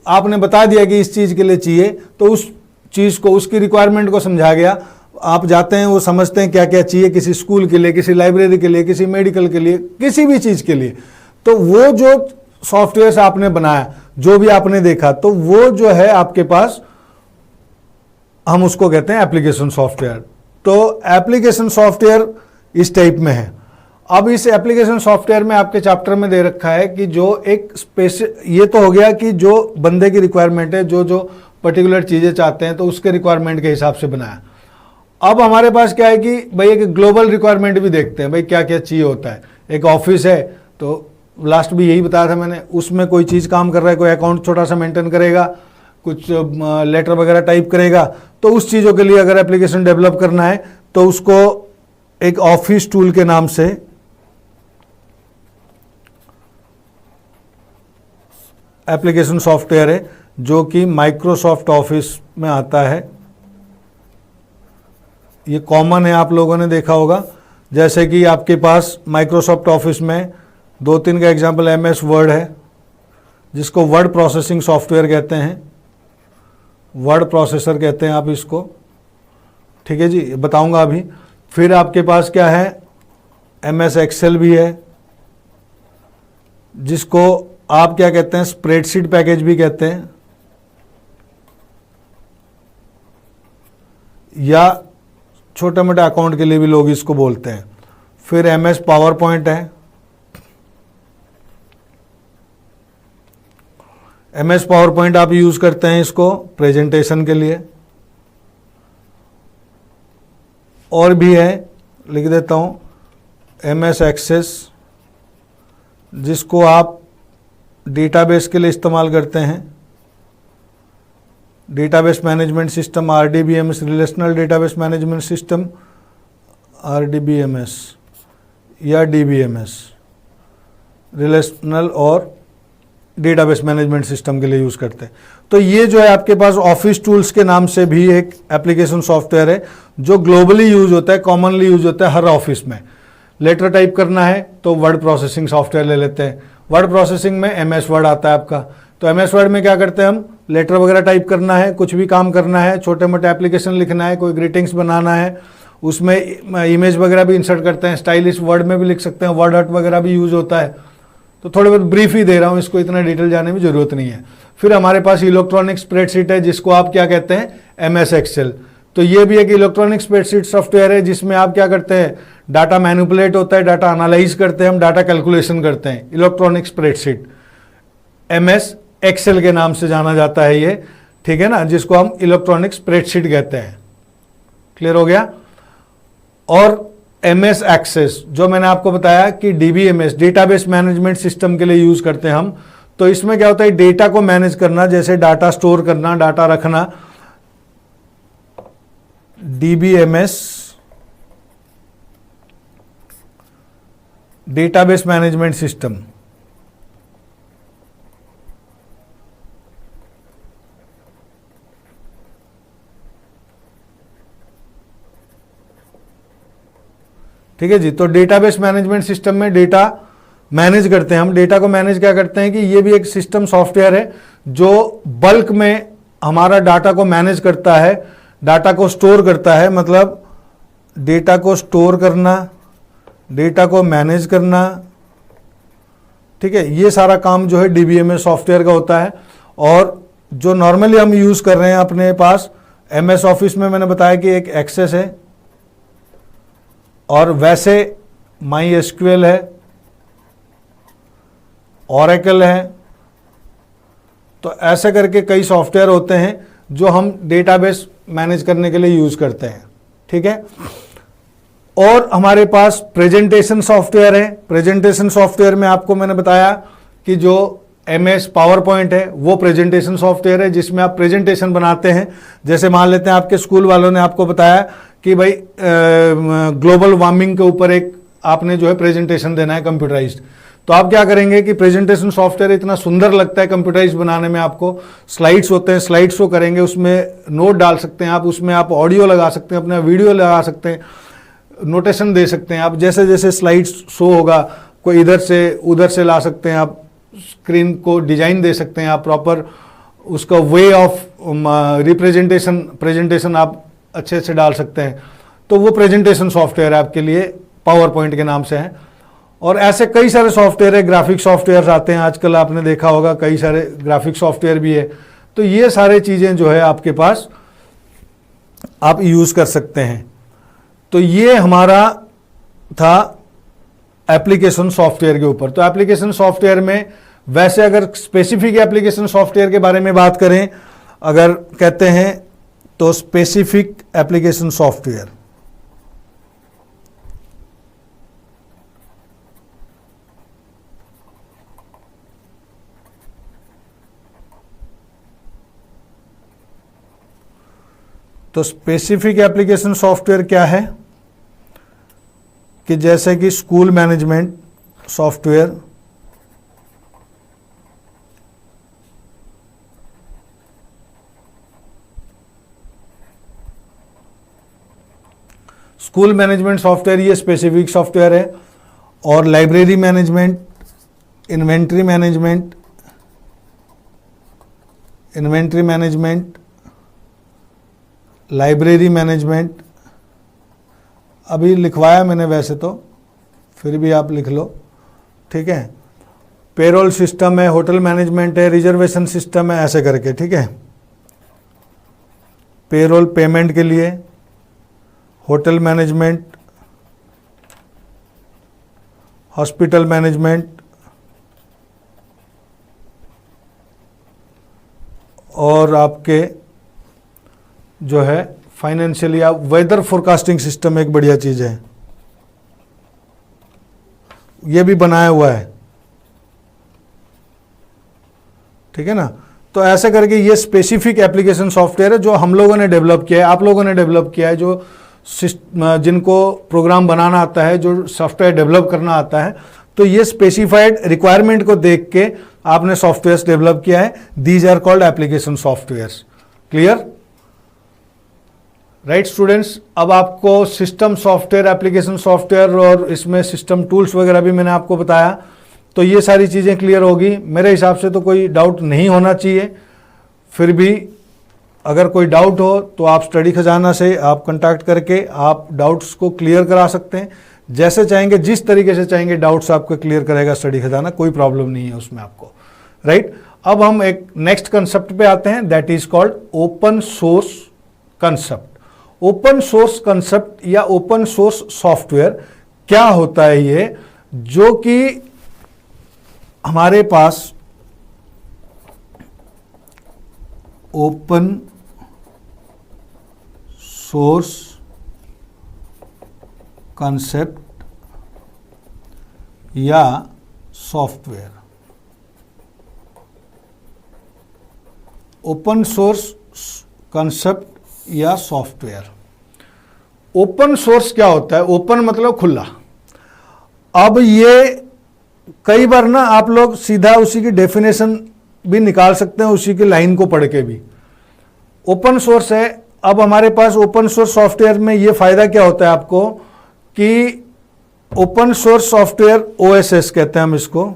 आपने बता दिया कि इस चीज के लिए चाहिए, तो उस चीज को, उसकी रिक्वायरमेंट को समझा गया। आप जाते हैं, वो समझते हैं क्या क्या चाहिए, किसी स्कूल के लिए, किसी लाइब्रेरी के लिए, किसी मेडिकल के लिए, किसी भी चीज के लिए। तो वो जो सॉफ्टवेयर आपने बनाया, जो भी आपने देखा, तो वो जो है आपके पास, हम उसको कहते हैं एप्लीकेशन सॉफ्टवेयर। तो एप्लीकेशन सॉफ्टवेयर इस टाइप में है। अब इस एप्लीकेशन सॉफ्टवेयर में आपके चैप्टर में दे रखा है कि जो एक ये तो हो गया कि जो बंदे की रिक्वायरमेंट है, जो जो पर्टिकुलर चीजें चाहते हैं, तो उसके रिक्वायरमेंट के हिसाब से बनाया। अब हमारे पास क्या है कि भाई एक ग्लोबल रिक्वायरमेंट भी देखते हैं, भाई क्या क्या चाहिए होता है। एक ऑफिस है, तो लास्ट भी यही बताया था मैंने, उसमें कोई चीज़ काम कर रहा है, कोई अकाउंट छोटा सा मेंटेन करेगा, कुछ लेटर वगैरह टाइप करेगा, तो उस चीज़ों के लिए अगर एप्लीकेशन डेवलप करना है तो उसको एक ऑफिस टूल के नाम से एप्लीकेशन सॉफ्टवेयर है, जो कि माइक्रोसॉफ्ट ऑफिस में आता है। ये कॉमन है, आप लोगों ने देखा होगा। जैसे कि आपके पास माइक्रोसॉफ्ट ऑफिस में 2-3 का एग्जाम्पल MS वर्ड है, जिसको वर्ड प्रोसेसिंग सॉफ्टवेयर कहते हैं, वर्ड प्रोसेसर कहते हैं आप इसको, ठीक है जी, बताऊंगा अभी। फिर आपके पास क्या है, MS एक्सेल भी है, जिसको आप क्या कहते हैं, स्प्रेडशीट पैकेज भी कहते हैं, या छोटे मोटे अकाउंट के लिए भी लोग इसको बोलते हैं। फिर MS पावर पॉइंट है, MS पावर पॉइंट आप यूज करते हैं इसको प्रेजेंटेशन के लिए। और भी है, लिख देता हूं, MS एक्सेस, जिसको आप डेटाबेस के लिए इस्तेमाल करते हैं, database management system, RDBMS, relational database management system, RDBMS या DBMS, रिलेशनल और डेटाबेस मैनेजमेंट सिस्टम के लिए यूज़ करते हैं। तो ये जो है आपके पास ऑफिस टूल्स के नाम से भी एक एप्लीकेशन सॉफ्टवेयर है जो ग्लोबली यूज होता है, कॉमनली यूज होता है हर ऑफिस में। लेटर टाइप करना है तो वर्ड प्रोसेसिंग सॉफ्टवेयर ले लेते हैं। वर्ड प्रोसेसिंग में MS वर्ड आता है आपका, तो MS वर्ड में क्या करते हैं हम, लेटर वगैरह टाइप करना है, कुछ भी काम करना है, छोटे मोटे एप्लीकेशन लिखना है, कोई ग्रीटिंग्स बनाना है, उसमें इमेज वगैरह भी इंसर्ट करते हैं। स्टाइलिश वर्ड में भी लिख सकते हैं, वर्ड आर्ट वगैरह भी यूज होता है। तो थोड़े बहुत ब्रीफ ही दे रहा हूँ, इसको इतना डिटेल जाने में ज़रूरत नहीं है। फिर हमारे पास इलेक्ट्रॉनिक स्प्रेडशीट है जिसको आप क्या कहते हैं, MS एक्सेल। तो ये भी एक इलेक्ट्रॉनिक स्प्रेडशीट सॉफ्टवेयर है जिसमें आप क्या करते हैं, डाटा मैनिपुलेट होता है, डाटा एनालाइज करते हैं हम, डाटा कैलकुलेशन करते हैं। इलेक्ट्रॉनिक स्प्रेडशीट MS एक्सेल के नाम से जाना जाता है ये, ठीक है ना, जिसको हम इलेक्ट्रॉनिक स्प्रेडशीट कहते हैं। क्लियर हो गया। और MS एक्सेस जो मैंने आपको बताया कि DBMS डेटाबेस मैनेजमेंट सिस्टम के लिए यूज करते हैं हम। तो इसमें क्या होता है, डेटा को मैनेज करना, जैसे डाटा स्टोर करना, डाटा रखना। DBMS डेटाबेस मैनेजमेंट सिस्टम, ठीक है जी। तो डेटाबेस मैनेजमेंट सिस्टम में डेटा मैनेज करते हैं हम। डेटा को मैनेज क्या करते हैं कि ये भी एक सिस्टम सॉफ्टवेयर है जो बल्क में हमारा डाटा को मैनेज करता है, डाटा को स्टोर करता है। मतलब डेटा को स्टोर करना, डेटा को मैनेज करना, ठीक है, ये सारा काम जो है DBMS सॉफ्टवेयर का होता है। और जो नॉर्मली हम यूज़ कर रहे हैं अपने पास MS ऑफिस में, मैंने बताया कि एक एक्सेस है, और वैसे MySQL है, Oracle है। तो ऐसे करके कई सॉफ्टवेयर होते हैं जो हम डेटाबेस मैनेज करने के लिए यूज करते हैं, ठीक है। और हमारे पास प्रेजेंटेशन सॉफ्टवेयर है। प्रेजेंटेशन सॉफ्टवेयर में आपको मैंने बताया कि जो MS पावर पॉइंट है वो प्रेजेंटेशन सॉफ्टवेयर है जिसमें आप प्रेजेंटेशन बनाते हैं। जैसे मान लेते हैं आपके स्कूल वालों ने आपको बताया कि भाई ग्लोबल वार्मिंग के ऊपर एक आपने जो है प्रेजेंटेशन देना है कंप्यूटराइज्ड। तो आप क्या करेंगे कि प्रेजेंटेशन सॉफ्टवेयर इतना सुंदर लगता है कंप्यूटराइज बनाने में, आपको स्लाइड्स होते हैं, स्लाइड शो करेंगे, उसमें नोट डाल सकते हैं आप, उसमें आप ऑडियो लगा सकते हैं, अपना वीडियो लगा सकते हैं, नोटेशन दे सकते हैं आप। जैसे जैसे स्लाइड शो होगा, कोई इधर से उधर से ला सकते हैं आप, स्क्रीन को डिजाइन दे सकते हैं आप, प्रॉपर उसका वे ऑफ रिप्रेजेंटेशन प्रेजेंटेशन आप अच्छे से डाल सकते हैं। तो वो प्रेजेंटेशन सॉफ्टवेयर आपके लिए पावर पॉइंट के नाम से है। और ऐसे कई सारे सॉफ्टवेयर है, ग्राफिक सॉफ्टवेयर आते हैं आजकल, आपने देखा होगा कई सारे ग्राफिक सॉफ्टवेयर भी है। तो ये सारे चीज़ें जो है आपके पास आप यूज़ कर सकते हैं। तो ये हमारा था एप्लीकेशन सॉफ्टवेयर के ऊपर। तो एप्लीकेशन सॉफ्टवेयर में वैसे अगर स्पेसिफिक एप्लीकेशन सॉफ्टवेयर के बारे में बात करें, अगर कहते हैं तो स्पेसिफिक एप्लीकेशन सॉफ्टवेयर, तो स्पेसिफिक एप्लीकेशन सॉफ्टवेयर क्या है कि जैसे कि school management software, school management software ये स्पेसिफिक सॉफ्टवेयर है। और library management, inventory management, library management, अभी लिखवाया मैंने वैसे तो, फिर भी आप लिख लो, ठीक है। पेरोल सिस्टम है, होटल मैनेजमेंट है, रिजर्वेशन सिस्टम है, ऐसे करके, ठीक है। पेरोल पेमेंट के लिए, होटल मैनेजमेंट, हॉस्पिटल मैनेजमेंट, और आपके जो है फाइनेंशियल या वेदर फोरकास्टिंग सिस्टम एक बढ़िया चीज़ है, ये भी बनाया हुआ है, ठीक है ना। तो ऐसे करके ये स्पेसिफिक एप्लीकेशन सॉफ्टवेयर है जो हम लोगों ने डेवलप किया है, आप लोगों ने डेवलप किया है, जो जिनको प्रोग्राम बनाना आता है, जो सॉफ्टवेयर डेवलप करना आता है, तो ये स्पेसिफाइड रिक्वायरमेंट को देख के आपने सॉफ्टवेयर डेवलप किया है। These are called application softwares. Clear? Right students, अब आपको सिस्टम सॉफ्टवेयर, एप्लीकेशन सॉफ्टवेयर और इसमें सिस्टम टूल्स वगैरह भी मैंने आपको बताया, तो ये सारी चीज़ें क्लियर होगी। मेरे हिसाब से तो कोई डाउट नहीं होना चाहिए। फिर भी अगर कोई डाउट हो तो आप स्टडी खजाना से आप कांटेक्ट करके आप डाउट्स को क्लियर करा सकते हैं। जैसे चाहेंगे, जिस तरीके से चाहेंगे डाउट्स आपको क्लियर करेगा स्टडी खजाना, कोई प्रॉब्लम नहीं है उसमें आपको। राइट, अब हम एक नेक्स्ट कंसेप्ट पे आते हैं, that is called open source concept. Open source concept या ओपन सोर्स सॉफ्टवेयर क्या होता है? ये जो कि हमारे पास ओपन सोर्स कंसेप्ट या सॉफ्टवेयर, ओपन सोर्स कंसेप्ट या सॉफ्टवेयर। ओपन सोर्स क्या होता है? ओपन मतलब खुला। अब ये कई बार ना आप लोग सीधा उसी की डेफिनेशन भी निकाल सकते हैं, उसी की लाइन को पढ़ के भी। ओपन सोर्स है। अब हमारे पास ओपन सोर्स सॉफ्टवेयर में ये फायदा क्या होता है आपको कि ओपन सोर्स सॉफ्टवेयर ओएसएस कहते हैं हम इसको।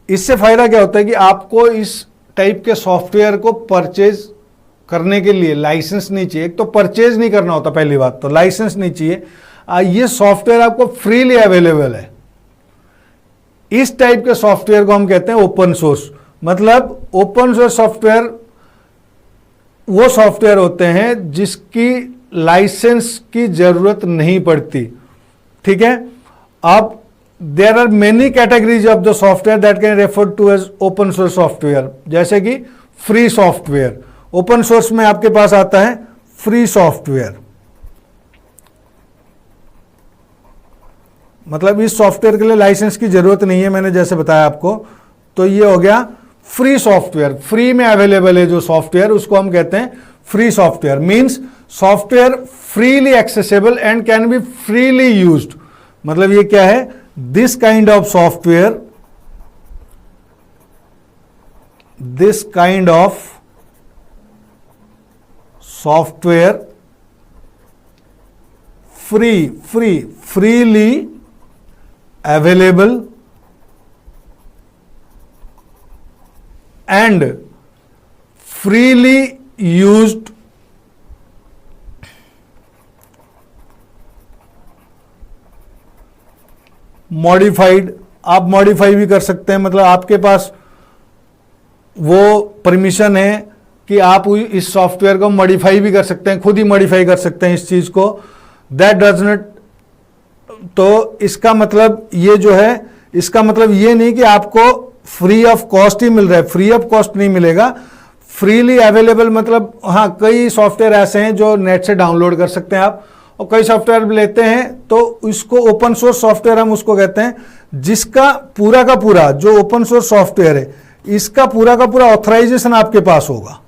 इससे फायदा क्या होता है कि आपको इस टाइप के सॉफ्टवेयर को परचेज करने के लिए लाइसेंस नहीं चाहिए। एक तो परचेज नहीं करना होता, पहली बात तो लाइसेंस नहीं चाहिए। ये सॉफ्टवेयर आपको फ्रीली अवेलेबल है। इस टाइप के सॉफ्टवेयर को हम कहते हैं ओपन सोर्स। मतलब ओपन सोर्स सॉफ्टवेयर वो सॉफ्टवेयर होते हैं जिसकी लाइसेंस की जरूरत नहीं पड़ती। ठीक है, अब there are many categories of the software that can refer to as open source software, जैसे कि फ्री सॉफ्टवेयर। ओपन सोर्स में आपके पास आता है फ्री सॉफ्टवेयर, मतलब इस सॉफ्टवेयर के लिए लाइसेंस की जरूरत नहीं है, मैंने जैसे बताया आपको। तो ये हो गया फ्री सॉफ्टवेयर। फ्री में अवेलेबल है जो सॉफ्टवेयर, उसको हम कहते हैं free software. Means software freely accessible and can be freely used. मतलब ये क्या है? This kind of software, this kind of software freely available and freely used modified. आप मॉडिफाई भी कर सकते हैं, मतलब आपके पास वो परमिशन है कि आप इस सॉफ्टवेयर को मॉडिफाई भी कर सकते हैं, खुद ही मॉडिफाई कर सकते हैं इस चीज को। दैट डज नॉट, तो इसका मतलब ये जो है, इसका मतलब ये नहीं कि आपको फ्री ऑफ कॉस्ट ही मिल रहा है। फ्री ऑफ कॉस्ट नहीं मिलेगा। फ्रीली अवेलेबल मतलब हाँ, कई सॉफ्टवेयर ऐसे हैं जो नेट से डाउनलोड कर सकते हैं आप, और कई सॉफ्टवेयर लेते हैं तो इसको ओपन सोर्स सॉफ्टवेयर हम उसको कहते हैं, जिसका पूरा का पूरा जो ओपन सोर्स सॉफ्टवेयर है, इसका पूरा का पूरा ऑथराइजेशन आपके पास होगा।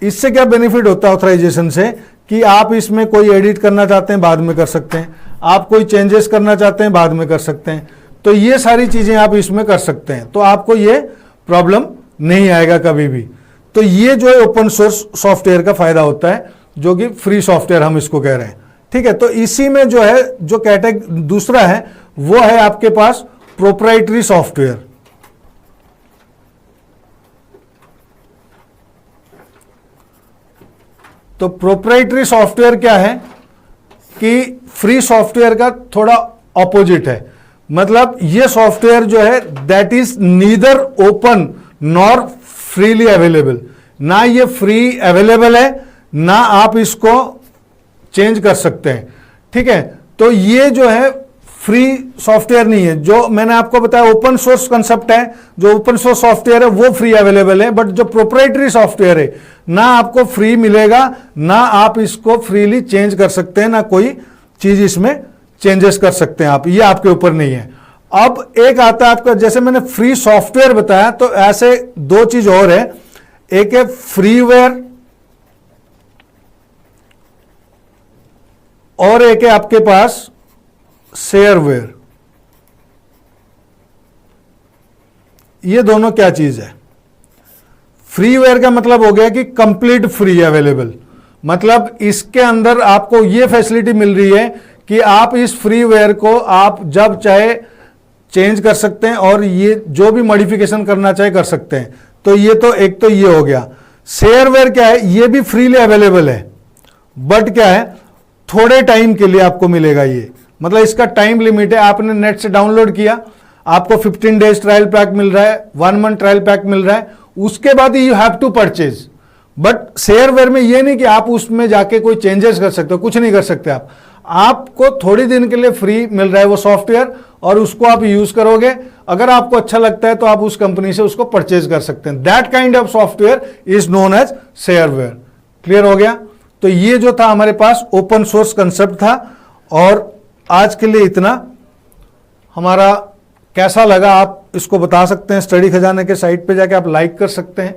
इससे क्या बेनिफिट होता है ऑथराइजेशन से कि आप इसमें कोई एडिट करना चाहते हैं बाद में कर सकते हैं, आप कोई चेंजेस करना चाहते हैं बाद में कर सकते हैं, तो ये सारी चीजें आप इसमें कर सकते हैं, तो आपको ये प्रॉब्लम नहीं आएगा कभी भी। तो ये जो है ओपन सोर्स सॉफ्टवेयर का फायदा होता है, जो कि फ्री सॉफ्टवेयर हम इसको कह रहे हैं। ठीक है, तो इसी में जो है जो कैटेगरी दूसरा है वो है आपके पास प्रोप्राइटरी सॉफ्टवेयर। तो प्रोप्राइटरी सॉफ्टवेयर क्या है कि फ्री सॉफ्टवेयर का थोड़ा ऑपोजिट है। मतलब ये सॉफ्टवेयर जो है that is neither open nor freely available. ना ये फ्री अवेलेबल है, ना आप इसको चेंज कर सकते हैं। ठीक है, तो ये जो है फ्री सॉफ्टवेयर नहीं है। जो मैंने आपको बताया ओपन सोर्स कंसेप्ट है, जो ओपन सोर्स सॉफ्टवेयर है वो फ्री अवेलेबल है, बट जो प्रोप्राइटरी सॉफ्टवेयर है ना आपको फ्री मिलेगा, ना आप इसको फ्रीली चेंज कर सकते हैं, ना कोई चीज इसमें चेंजेस कर सकते हैं आप, ये आपके ऊपर नहीं है। अब एक आता है आपका, जैसे मैंने फ्री सॉफ्टवेयर बताया, तो ऐसे दो चीज और है, एक है फ्रीवेयर और एक है आपके पास शेयरवेयर, ये दोनों क्या चीज है? फ्रीवेयर का मतलब हो गया कि कंप्लीट फ्री अवेलेबल, मतलब इसके अंदर आपको ये फैसिलिटी मिल रही है कि आप इस फ्रीवेयर को आप जब चाहे चेंज कर सकते हैं और ये जो भी मॉडिफिकेशन करना चाहे कर सकते हैं। तो ये तो एक तो ये हो गया। शेयरवेयर क्या है? ये भी फ्रीली अवेलेबल है, बट क्या है, थोड़े टाइम के लिए आपको मिलेगा ये, मतलब इसका टाइम लिमिट है। आपने नेट से डाउनलोड किया, आपको 15 डेज ट्रायल पैक मिल रहा है, 1 मंथ ट्रायल पैक मिल रहा है, उसके बाद you have to purchase. But shareware में ये नहीं कि आप उसमें जाके कोई चेंजेस कर सकते हो, कुछ नहीं कर सकते आप। आपको थोड़ी दिन के लिए फ्री मिल रहा है वो सॉफ्टवेयर, और उसको आप यूज करोगे, अगर आपको अच्छा लगता है तो आप उस कंपनी से उसको परचेज कर सकते हैं। That kind of software is known as shareware. Clear हो गया? तो ये जो था हमारे पास ओपन सोर्स कंसेप्ट था। और आज के लिए इतना। हमारा कैसा लगा आप इसको बता सकते हैं, स्टडी खजाने के साइट पे जाके आप लाइक कर सकते हैं,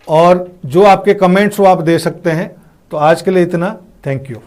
और जो आपके कमेंट्स वो आप दे सकते हैं। तो आज के लिए इतना, थैंक यू।